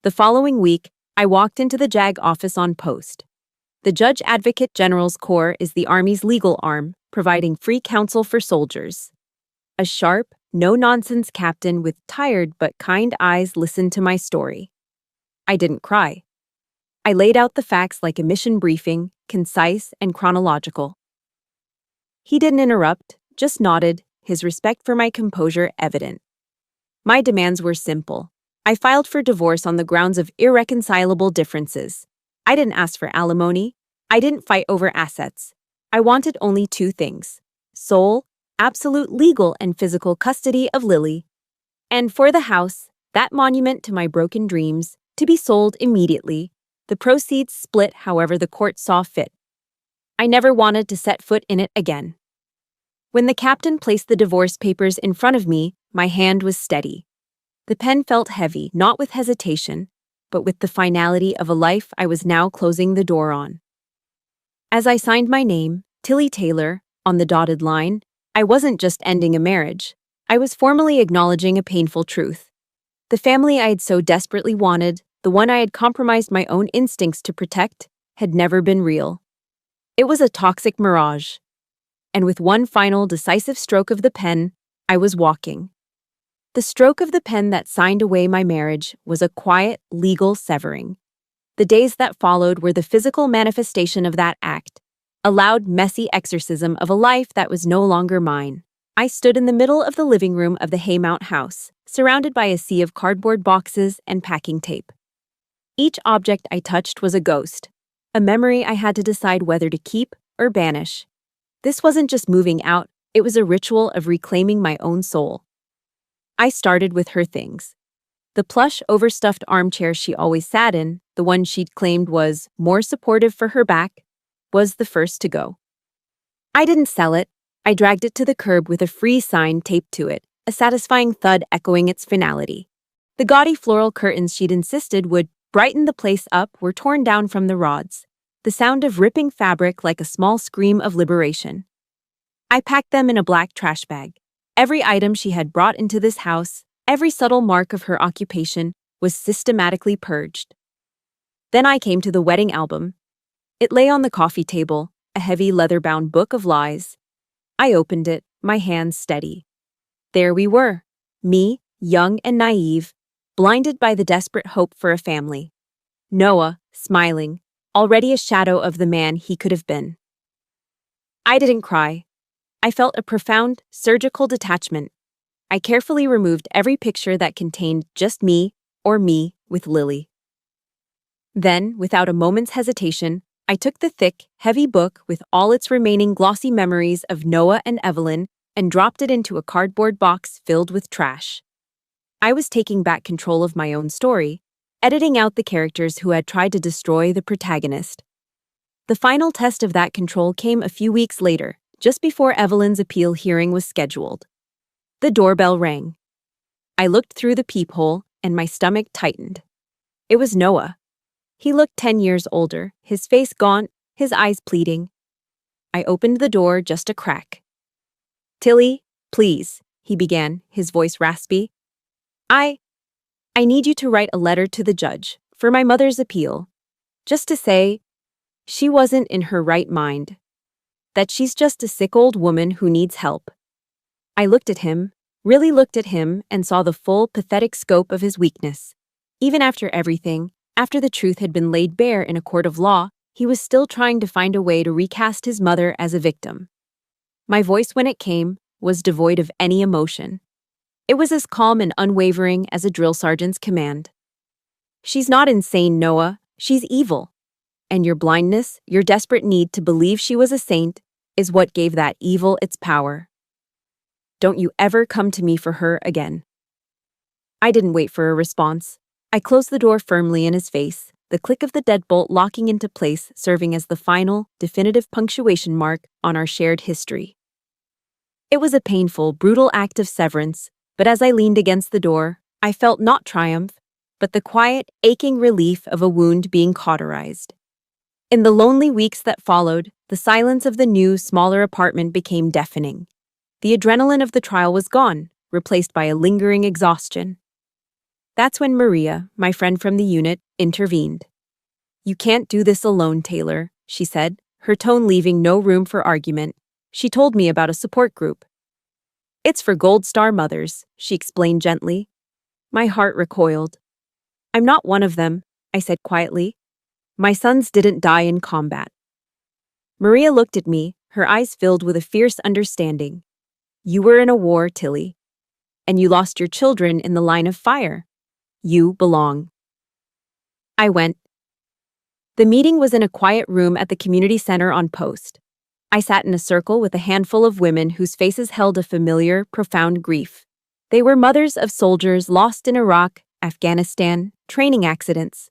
The following week, I walked into the JAG office on post. The Judge Advocate General's Corps is the Army's legal arm, providing free counsel for soldiers. A sharp, no-nonsense captain with tired but kind eyes listened to my story. I didn't cry. I laid out the facts like a mission briefing, concise and chronological. He didn't interrupt, just nodded, his respect for my composure evident. My demands were simple. I filed for divorce on the grounds of irreconcilable differences. I didn't ask for alimony. I didn't fight over assets. I wanted only 2 things: sole, absolute legal and physical custody of Lily, And for the house, that monument to my broken dreams, to be sold immediately, the proceeds split however the court saw fit. I never wanted to set foot in it again. When the captain placed the divorce papers in front of me, my hand was steady. The pen felt heavy, not with hesitation, but with the finality of a life I was now closing the door on. As I signed my name, Tilly Taylor, on the dotted line, I wasn't just ending a marriage. I was formally acknowledging a painful truth. The family I had so desperately wanted, the one I had compromised my own instincts to protect, had never been real. It was a toxic mirage. And with one final decisive stroke of the pen, I was walking. The stroke of the pen that signed away my marriage was a quiet, legal severing. The days that followed were the physical manifestation of that act, a loud, messy exorcism of a life that was no longer mine. I stood in the middle of the living room of the Haymount house, surrounded by a sea of cardboard boxes and packing tape. Each object I touched was a ghost, a memory I had to decide whether to keep or banish. This wasn't just moving out, it was a ritual of reclaiming my own soul. I started with her things. The plush, overstuffed armchair she always sat in, the one she'd claimed was more supportive for her back, was the first to go. I didn't sell it. I dragged it to the curb with a free sign taped to it, a satisfying thud echoing its finality. The gaudy floral curtains she'd insisted would brighten the place up were torn down from the rods, the sound of ripping fabric like a small scream of liberation. I packed them in a black trash bag. Every item she had brought into this house, every subtle mark of her occupation, was systematically purged. Then I came to the wedding album. It lay on the coffee table, a heavy leather-bound book of lies. I opened it, my hands steady. There we were, me, young and naive, blinded by the desperate hope for a family. Noah, smiling, already a shadow of the man he could have been. I didn't cry. I felt a profound, surgical detachment. I carefully removed every picture that contained just me or me with Lily. Then, without a moment's hesitation, I took the thick, heavy book with all its remaining glossy memories of Noah and Evelyn and dropped it into a cardboard box filled with trash. I was taking back control of my own story, editing out the characters who had tried to destroy the protagonist. The final test of that control came a few weeks later, just before Evelyn's appeal hearing was scheduled. The doorbell rang. I looked through the peephole, and my stomach tightened. It was Noah. He looked 10 years older, his face gaunt, his eyes pleading. I opened the door just a crack. "Tilly, please," he began, his voice raspy. I need you to write a letter to the judge, for my mother's appeal. Just to say, she wasn't in her right mind. That she's just a sick old woman who needs help." I looked at him, really looked at him, and saw the full, pathetic scope of his weakness. Even after everything, after the truth had been laid bare in a court of law, he was still trying to find a way to recast his mother as a victim. My voice, when it came, was devoid of any emotion. It was as calm and unwavering as a drill sergeant's command. "She's not insane, Noah. She's evil. And your blindness, your desperate need to believe she was a saint, is what gave that evil its power. Don't you ever come to me for her again." I didn't wait for a response. I closed the door firmly in his face, the click of the deadbolt locking into place serving as the final, definitive punctuation mark on our shared history. It was a painful, brutal act of severance, but as I leaned against the door, I felt not triumph, but the quiet, aching relief of a wound being cauterized. In the lonely weeks that followed, the silence of the new, smaller apartment became deafening. The adrenaline of the trial was gone, replaced by a lingering exhaustion. That's when Maria, my friend from the unit, intervened. "You can't do this alone, Taylor," she said, her tone leaving no room for argument. She told me about a support group. "It's for Gold Star mothers," she explained gently. My heart recoiled. "I'm not one of them," I said quietly. "My sons didn't die in combat." Maria looked at me, her eyes filled with a fierce understanding. "You were in a war, Tilly. And you lost your children in the line of fire. You belong." I went. The meeting was in a quiet room at the community center on post. I sat in a circle with a handful of women whose faces held a familiar, profound grief. They were mothers of soldiers lost in Iraq, Afghanistan, training accidents.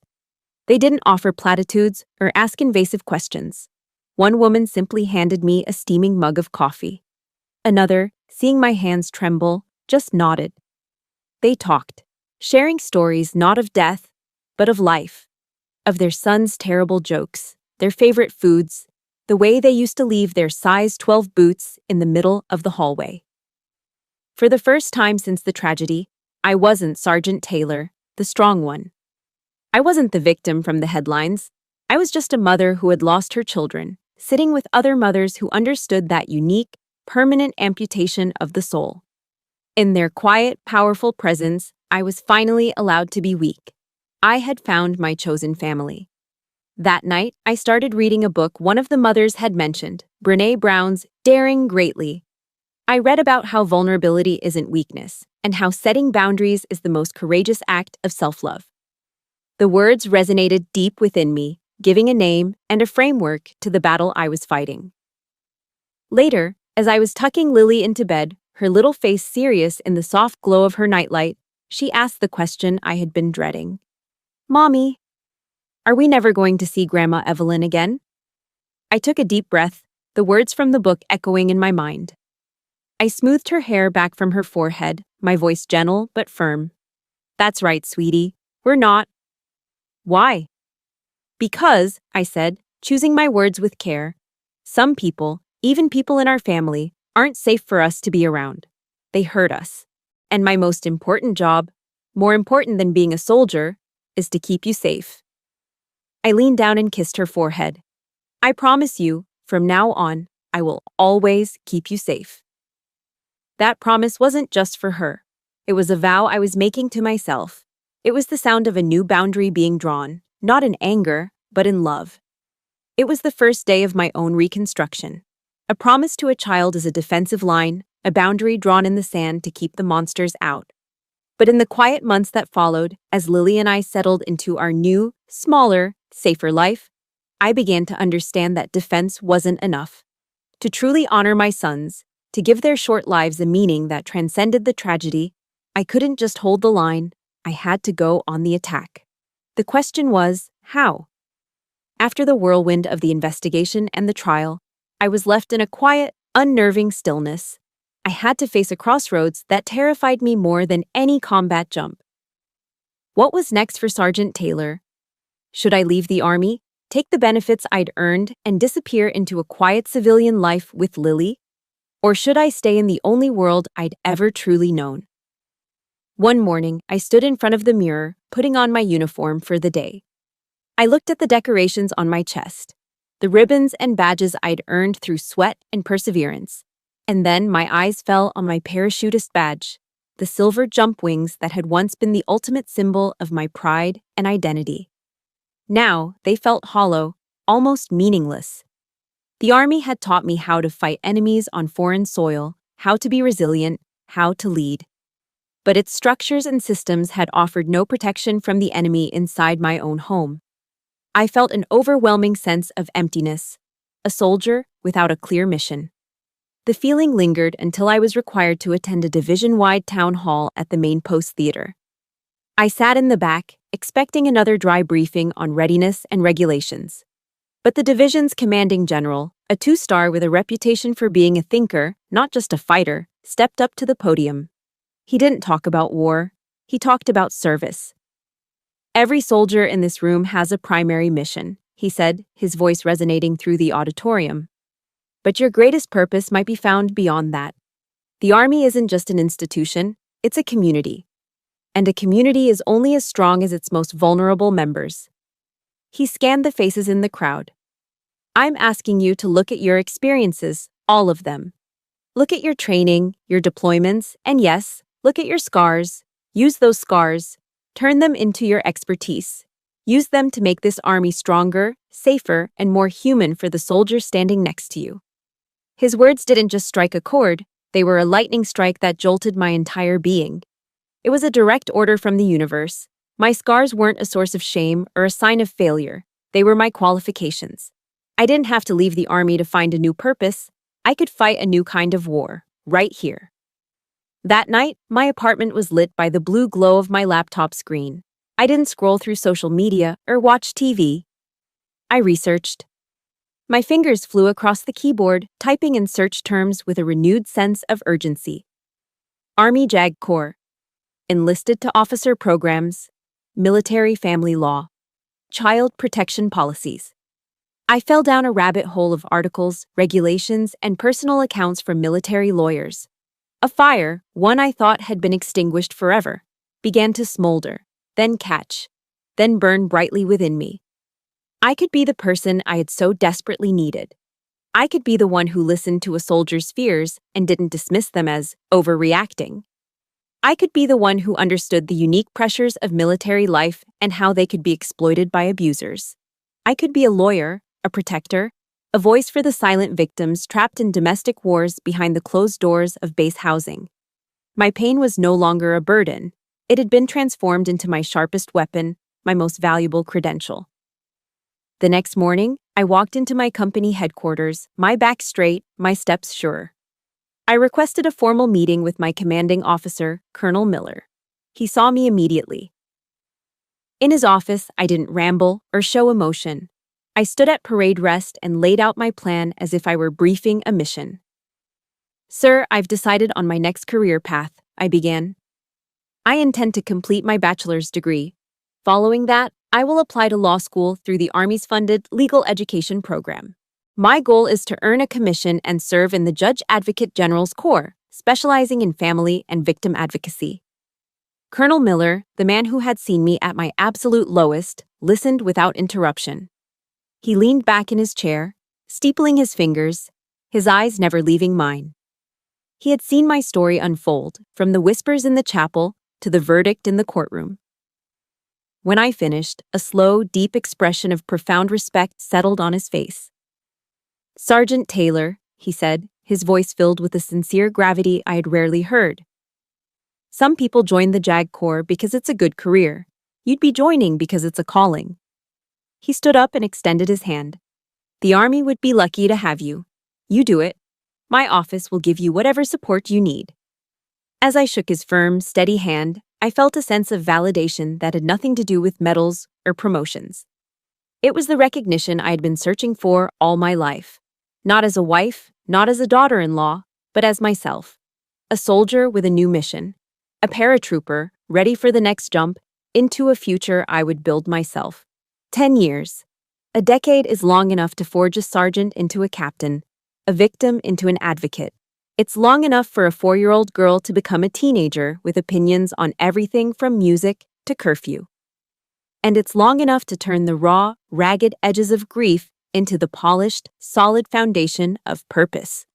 They didn't offer platitudes or ask invasive questions. One woman simply handed me a steaming mug of coffee. Another, seeing my hands tremble, just nodded. They talked, sharing stories not of death, but of life, of their sons' terrible jokes, their favorite foods, the way they used to leave their size 12 boots in the middle of the hallway. For the first time since the tragedy, I wasn't Sergeant Taylor, the strong one. I wasn't the victim from the headlines. I was just a mother who had lost her children, sitting with other mothers who understood that unique, permanent amputation of the soul. In their quiet, powerful presence, I was finally allowed to be weak. I had found my chosen family. That night, I started reading a book one of the mothers had mentioned, Brené Brown's Daring Greatly. I read about how vulnerability isn't weakness, and how setting boundaries is the most courageous act of self-love. The words resonated deep within me, giving a name and a framework to the battle I was fighting. Later, as I was tucking Lily into bed, her little face serious in the soft glow of her nightlight, she asked the question I had been dreading. "Mommy, are we never going to see Grandma Evelyn again?" I took a deep breath, the words from the book echoing in my mind. I smoothed her hair back from her forehead, my voice gentle but firm. "That's right, sweetie. We're not." "Why?" "Because," I said, choosing my words with care, "some people, even people in our family, aren't safe for us to be around. They hurt us. And my most important job, more important than being a soldier, is to keep you safe." I leaned down and kissed her forehead. "I promise you, from now on, I will always keep you safe." That promise wasn't just for her. It was a vow I was making to myself. It was the sound of a new boundary being drawn, not in anger, but in love. It was the first day of my own reconstruction. A promise to a child is a defensive line, a boundary drawn in the sand to keep the monsters out. But in the quiet months that followed, as Lily and I settled into our new, smaller, safer life, I began to understand that defense wasn't enough. To truly honor my sons, to give their short lives a meaning that transcended the tragedy, I couldn't just hold the line, I had to go on the attack. The question was, how? After the whirlwind of the investigation and the trial, I was left in a quiet, unnerving stillness. I had to face a crossroads that terrified me more than any combat jump. What was next for Sergeant Taylor? Should I leave the army, take the benefits I'd earned, and disappear into a quiet civilian life with Lily? Or should I stay in the only world I'd ever truly known? One morning, I stood in front of the mirror, putting on my uniform for the day. I looked at the decorations on my chest, the ribbons and badges I'd earned through sweat and perseverance. And then my eyes fell on my parachutist badge, the silver jump wings that had once been the ultimate symbol of my pride and identity. Now, they felt hollow, almost meaningless. The army had taught me how to fight enemies on foreign soil, how to be resilient, how to lead. But its structures and systems had offered no protection from the enemy inside my own home. I felt an overwhelming sense of emptiness, a soldier without a clear mission. The feeling lingered until I was required to attend a division-wide town hall at the main post theater. I sat in the back, expecting another dry briefing on readiness and regulations. But the division's commanding general, a 2-star with a reputation for being a thinker, not just a fighter, stepped up to the podium. He didn't talk about war. He talked about service. "Every soldier in this room has a primary mission," he said, his voice resonating through the auditorium. "But your greatest purpose might be found beyond that. The army isn't just an institution, it's a community. And a community is only as strong as its most vulnerable members." He scanned the faces in the crowd. "I'm asking you to look at your experiences, all of them. Look at your training, your deployments, and yes, look at your scars. Use those scars. Turn them into your expertise. Use them to make this army stronger, safer, and more human for the soldier standing next to you." His words didn't just strike a chord, they were a lightning strike that jolted my entire being. It was a direct order from the universe. My scars weren't a source of shame or a sign of failure. They were my qualifications. I didn't have to leave the army to find a new purpose. I could fight a new kind of war, right here. That night, my apartment was lit by the blue glow of my laptop screen. I didn't scroll through social media or watch TV. I researched. My fingers flew across the keyboard, typing in search terms with a renewed sense of urgency. Army JAG Corps, enlisted to officer programs, military family law, child protection policies. I fell down a rabbit hole of articles, regulations, and personal accounts from military lawyers. A fire, one I thought had been extinguished forever, began to smolder, then catch, then burn brightly within me. I could be the person I had so desperately needed. I could be the one who listened to a soldier's fears and didn't dismiss them as overreacting. I could be the one who understood the unique pressures of military life and how they could be exploited by abusers. I could be a lawyer, a protector, a voice for the silent victims trapped in domestic wars behind the closed doors of base housing. My pain was no longer a burden. It had been transformed into my sharpest weapon, my most valuable credential. The next morning, I walked into my company headquarters, my back straight, my steps sure. I requested a formal meeting with my commanding officer, Colonel Miller. He saw me immediately. In his office, I didn't ramble or show emotion. I stood at parade rest and laid out my plan as if I were briefing a mission. "Sir, I've decided on my next career path," I began. "I intend to complete my bachelor's degree. Following that, I will apply to law school through the Army's funded legal education program. My goal is to earn a commission and serve in the Judge Advocate General's Corps, specializing in family and victim advocacy." Colonel Miller, the man who had seen me at my absolute lowest, listened without interruption. He leaned back in his chair, steepling his fingers, his eyes never leaving mine. He had seen my story unfold, from the whispers in the chapel to the verdict in the courtroom. When I finished, a slow, deep expression of profound respect settled on his face. "Sergeant Taylor," he said, his voice filled with a sincere gravity I had rarely heard. "Some people join the JAG Corps because it's a good career. You'd be joining because it's a calling." He stood up and extended his hand. "The Army would be lucky to have you. You do it. My office will give you whatever support you need." As I shook his firm, steady hand, I felt a sense of validation that had nothing to do with medals or promotions. It was the recognition I had been searching for all my life. Not as a wife, not as a daughter-in-law, but as myself. A soldier with a new mission. A paratrooper, ready for the next jump into a future I would build myself. 10 years. A decade is long enough to forge a sergeant into a captain, a victim into an advocate. It's long enough for a 4-year-old girl to become a teenager with opinions on everything from music to curfew. And it's long enough to turn the raw, ragged edges of grief into the polished, solid foundation of purpose.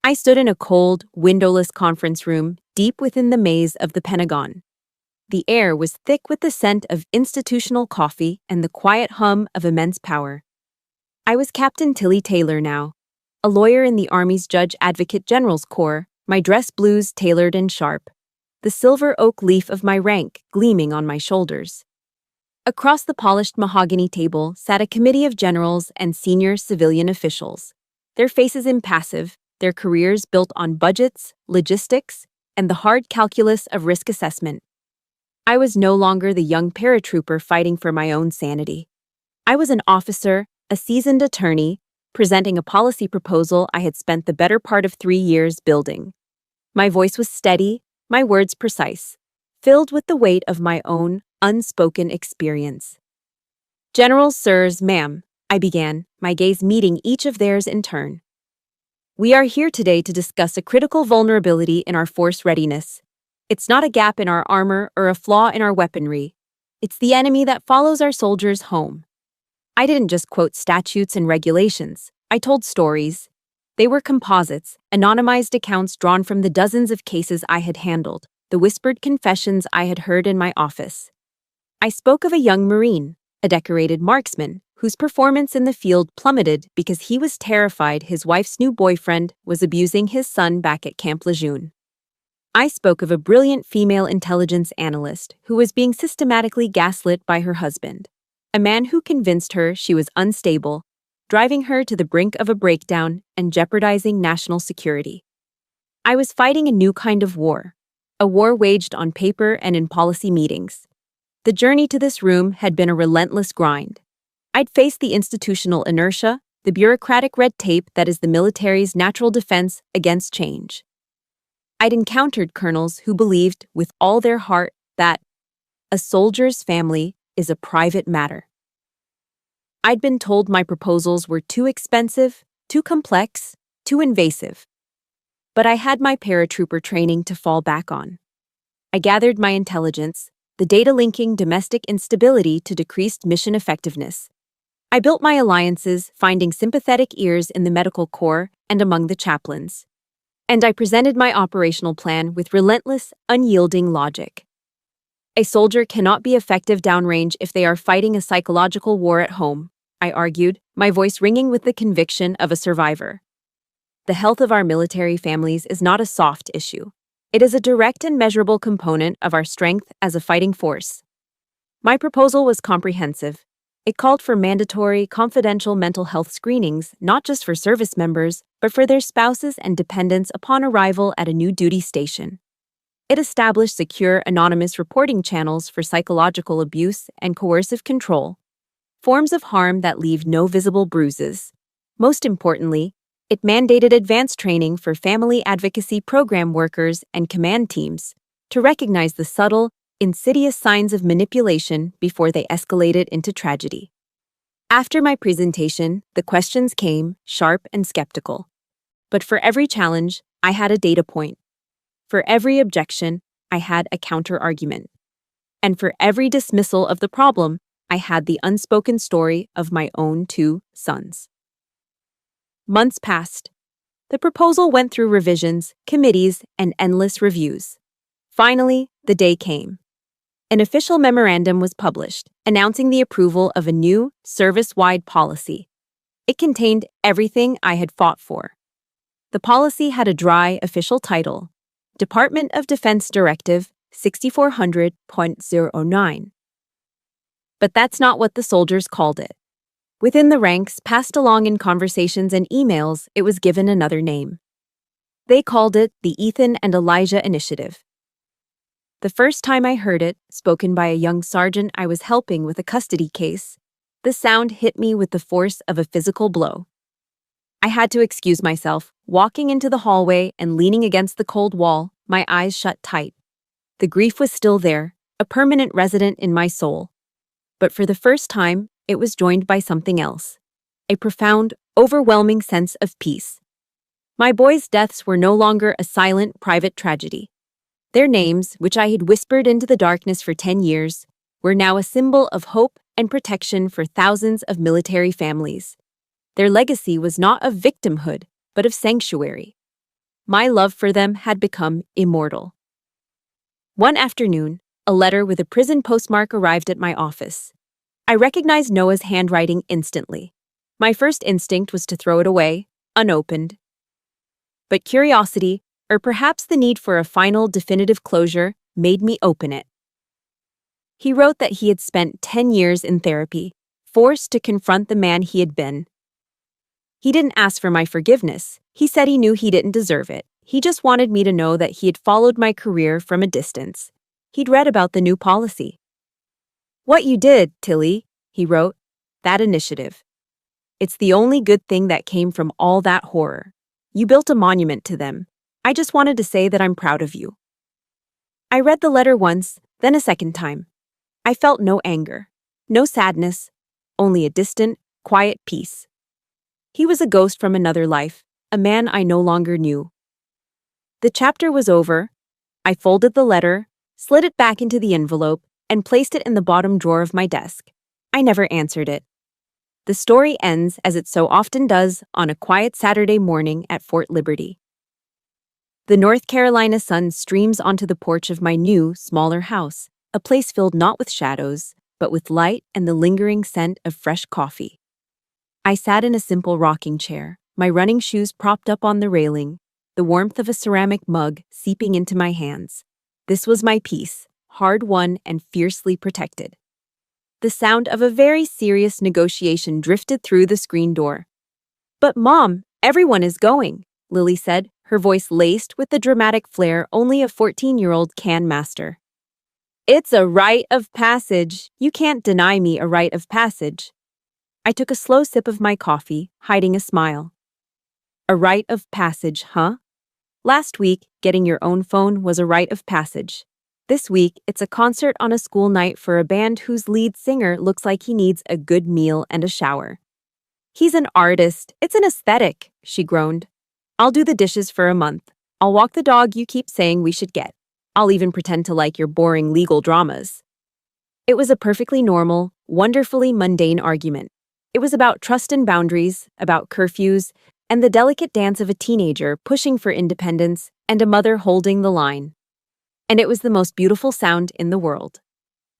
I stood in a cold, windowless conference room deep within the maze of the Pentagon. The air was thick with the scent of institutional coffee and the quiet hum of immense power. I was Captain Tilly Taylor now, a lawyer in the Army's Judge Advocate General's Corps, my dress blues tailored and sharp, the silver oak leaf of my rank gleaming on my shoulders. Across the polished mahogany table sat a committee of generals and senior civilian officials, their faces impassive, their careers built on budgets, logistics, and the hard calculus of risk assessment. I was no longer the young paratrooper fighting for my own sanity. I was an officer, a seasoned attorney, presenting a policy proposal I had spent the better part of 3 years building. My voice was steady, my words precise, filled with the weight of my own unspoken experience. "Generals, sirs, ma'am," I began, my gaze meeting each of theirs in turn. "We are here today to discuss a critical vulnerability in our force readiness. It's not a gap in our armor or a flaw in our weaponry. It's the enemy that follows our soldiers home." I didn't just quote statutes and regulations. I told stories. They were composites, anonymized accounts drawn from the dozens of cases I had handled, the whispered confessions I had heard in my office. I spoke of a young Marine, a decorated marksman, whose performance in the field plummeted because he was terrified his wife's new boyfriend was abusing his son back at Camp Lejeune. I spoke of a brilliant female intelligence analyst who was being systematically gaslit by her husband, a man who convinced her she was unstable, driving her to the brink of a breakdown and jeopardizing national security. I was fighting a new kind of war, a war waged on paper and in policy meetings. The journey to this room had been a relentless grind. I'd faced the institutional inertia, the bureaucratic red tape that is the military's natural defense against change. I'd encountered colonels who believed with all their heart that a soldier's family is a private matter. I'd been told my proposals were too expensive, too complex, too invasive. But I had my paratrooper training to fall back on. I gathered my intelligence, the data linking domestic instability to decreased mission effectiveness. I built my alliances, finding sympathetic ears in the medical corps and among the chaplains. And I presented my operational plan with relentless, unyielding logic. A soldier cannot be effective downrange if they are fighting a psychological war at home, I argued, my voice ringing with the conviction of a survivor. The health of our military families is not a soft issue. It is a direct and measurable component of our strength as a fighting force. My proposal was comprehensive. It called for mandatory, confidential mental health screenings, not just for service members, but for their spouses and dependents upon arrival at a new duty station. It established secure, anonymous reporting channels for psychological abuse and coercive control, forms of harm that leave no visible bruises. Most importantly, it mandated advanced training for family advocacy program workers and command teams to recognize the subtle, insidious signs of manipulation before they escalated into tragedy. After my presentation, the questions came, sharp and skeptical. But for every challenge, I had a data point. For every objection, I had a counter-argument. And for every dismissal of the problem, I had the unspoken story of my own 2 sons. Months passed. The proposal went through revisions, committees, and endless reviews. Finally, the day came. An official memorandum was published, announcing the approval of a new, service-wide policy. It contained everything I had fought for. The policy had a dry, official title, Department of Defense Directive 6400.09. But that's not what the soldiers called it. Within the ranks, passed along in conversations and emails, it was given another name. They called it the Ethan and Elijah Initiative. The first time I heard it, spoken by a young sergeant I was helping with a custody case, the sound hit me with the force of a physical blow. I had to excuse myself, walking into the hallway and leaning against the cold wall, my eyes shut tight. The grief was still there, a permanent resident in my soul. But for the first time, it was joined by something else, a profound, overwhelming sense of peace. My boys' deaths were no longer a silent, private tragedy. Their names, which I had whispered into the darkness for 10 years, were now a symbol of hope and protection for thousands of military families. Their legacy was not of victimhood, but of sanctuary. My love for them had become immortal. One afternoon, a letter with a prison postmark arrived at my office. I recognized Noah's handwriting instantly. My first instinct was to throw it away, unopened. But curiosity, or perhaps the need for a final, definitive closure, made me open it. He wrote that he had spent 10 years in therapy, forced to confront the man he had been. He didn't ask for my forgiveness. He said he knew he didn't deserve it. He just wanted me to know that he had followed my career from a distance. He'd read about the new policy. "What you did, Tilly," he wrote, "that initiative. It's the only good thing that came from all that horror. You built a monument to them. I just wanted to say that I'm proud of you." I read the letter once, then a second time. I felt no anger, no sadness, only a distant, quiet peace. He was a ghost from another life, a man I no longer knew. The chapter was over. I folded the letter, slid it back into the envelope, and placed it in the bottom drawer of my desk. I never answered it. The story ends as it so often does on a quiet Saturday morning at Fort Liberty. The North Carolina sun streams onto the porch of my new, smaller house, a place filled not with shadows, but with light and the lingering scent of fresh coffee. I sat in a simple rocking chair, my running shoes propped up on the railing, the warmth of a ceramic mug seeping into my hands. This was my peace, hard-won and fiercely protected. The sound of a very serious negotiation drifted through the screen door. "But Mom, everyone is going," Lily said, her voice laced with the dramatic flair only a 14-year-old can master. It's a rite of passage. You can't deny me a rite of passage. I took a slow sip of my coffee, hiding a smile. A rite of passage, huh? Last week, getting your own phone was a rite of passage. This week, it's a concert on a school night for a band whose lead singer looks like he needs a good meal and a shower. He's an artist. It's an aesthetic, she groaned. I'll do the dishes for a month. I'll walk the dog you keep saying we should get. I'll even pretend to like your boring legal dramas. It was a perfectly normal, wonderfully mundane argument. It was about trust and boundaries, about curfews, and the delicate dance of a teenager pushing for independence and a mother holding the line. And it was the most beautiful sound in the world.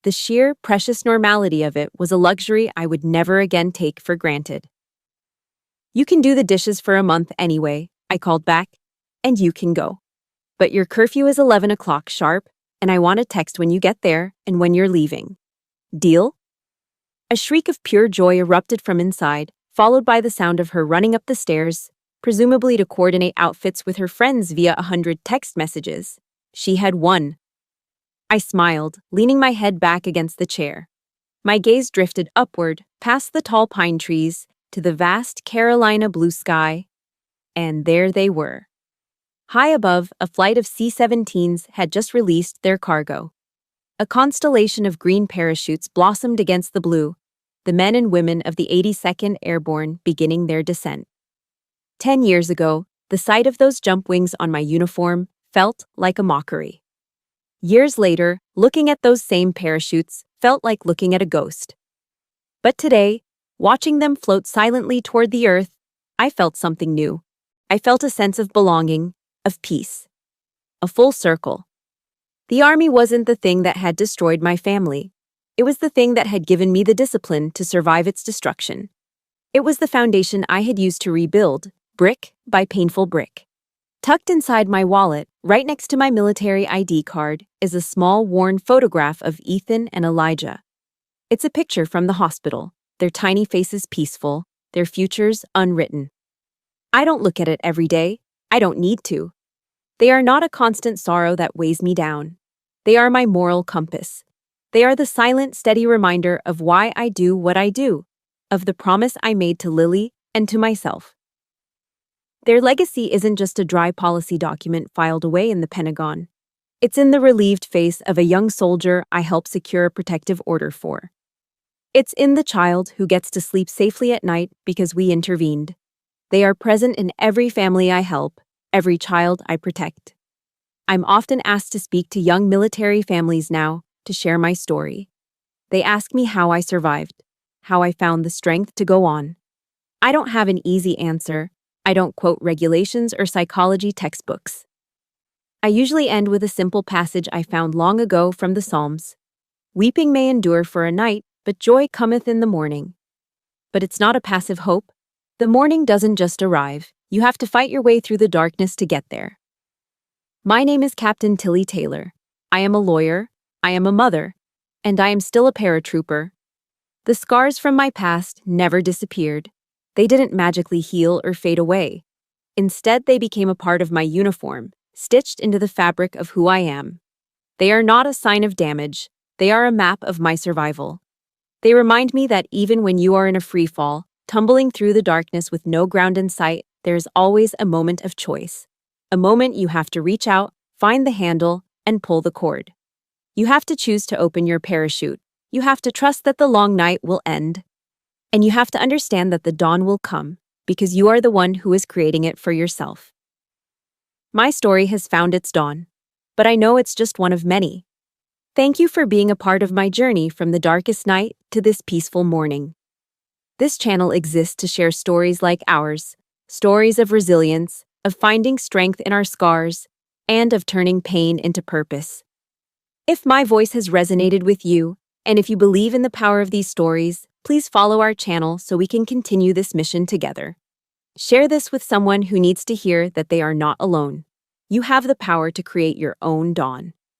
The sheer, precious normality of it was a luxury I would never again take for granted. You can do the dishes for a month anyway, I called back, and you can go. But your curfew is 11 o'clock sharp, and I want a text when you get there and when you're leaving. Deal? A shriek of pure joy erupted from inside, followed by the sound of her running up the stairs, presumably to coordinate outfits with her friends via 100 text messages. She had won. I smiled, leaning my head back against the chair. My gaze drifted upward, past the tall pine trees, to the vast Carolina blue sky. And there they were. High above, a flight of C-17s had just released their cargo. A constellation of green parachutes blossomed against the blue, the men and women of the 82nd Airborne beginning their descent. 10 years ago, the sight of those jump wings on my uniform felt like a mockery. Years later, looking at those same parachutes felt like looking at a ghost. But today, watching them float silently toward the earth, I felt something new. I felt a sense of belonging, of peace. A full circle. The army wasn't the thing that had destroyed my family. It was the thing that had given me the discipline to survive its destruction. It was the foundation I had used to rebuild, brick by painful brick. Tucked inside my wallet, right next to my military ID card, is a small, worn photograph of Ethan and Elijah. It's a picture from the hospital, their tiny faces peaceful, their futures unwritten. I don't look at it every day. I don't need to. They are not a constant sorrow that weighs me down. They are my moral compass. They are the silent, steady reminder of why I do what I do, of the promise I made to Lily and to myself. Their legacy isn't just a dry policy document filed away in the Pentagon. It's in the relieved face of a young soldier I helped secure a protective order for. It's in the child who gets to sleep safely at night because we intervened. They are present in every family I help, every child I protect. I'm often asked to speak to young military families now to share my story. They ask me how I survived, how I found the strength to go on. I don't have an easy answer. I don't quote regulations or psychology textbooks. I usually end with a simple passage I found long ago from the Psalms. Weeping may endure for a night, but joy cometh in the morning. But it's not a passive hope. The morning doesn't just arrive. You have to fight your way through the darkness to get there. My name is Captain Tilly Taylor. I am a lawyer, I am a mother, and I am still a paratrooper. The scars from my past never disappeared. They didn't magically heal or fade away. Instead, they became a part of my uniform, stitched into the fabric of who I am. They are not a sign of damage. They are a map of my survival. They remind me that even when you are in a free fall, tumbling through the darkness with no ground in sight, there is always a moment of choice. A moment you have to reach out, find the handle, and pull the cord. You have to choose to open your parachute. You have to trust that the long night will end. And you have to understand that the dawn will come, because you are the one who is creating it for yourself. My story has found its dawn, but I know it's just one of many. Thank you for being a part of my journey from the darkest night to this peaceful morning. This channel exists to share stories like ours, stories of resilience, of finding strength in our scars, and of turning pain into purpose. If my voice has resonated with you, and if you believe in the power of these stories, please follow our channel so we can continue this mission together. Share this with someone who needs to hear that they are not alone. You have the power to create your own dawn.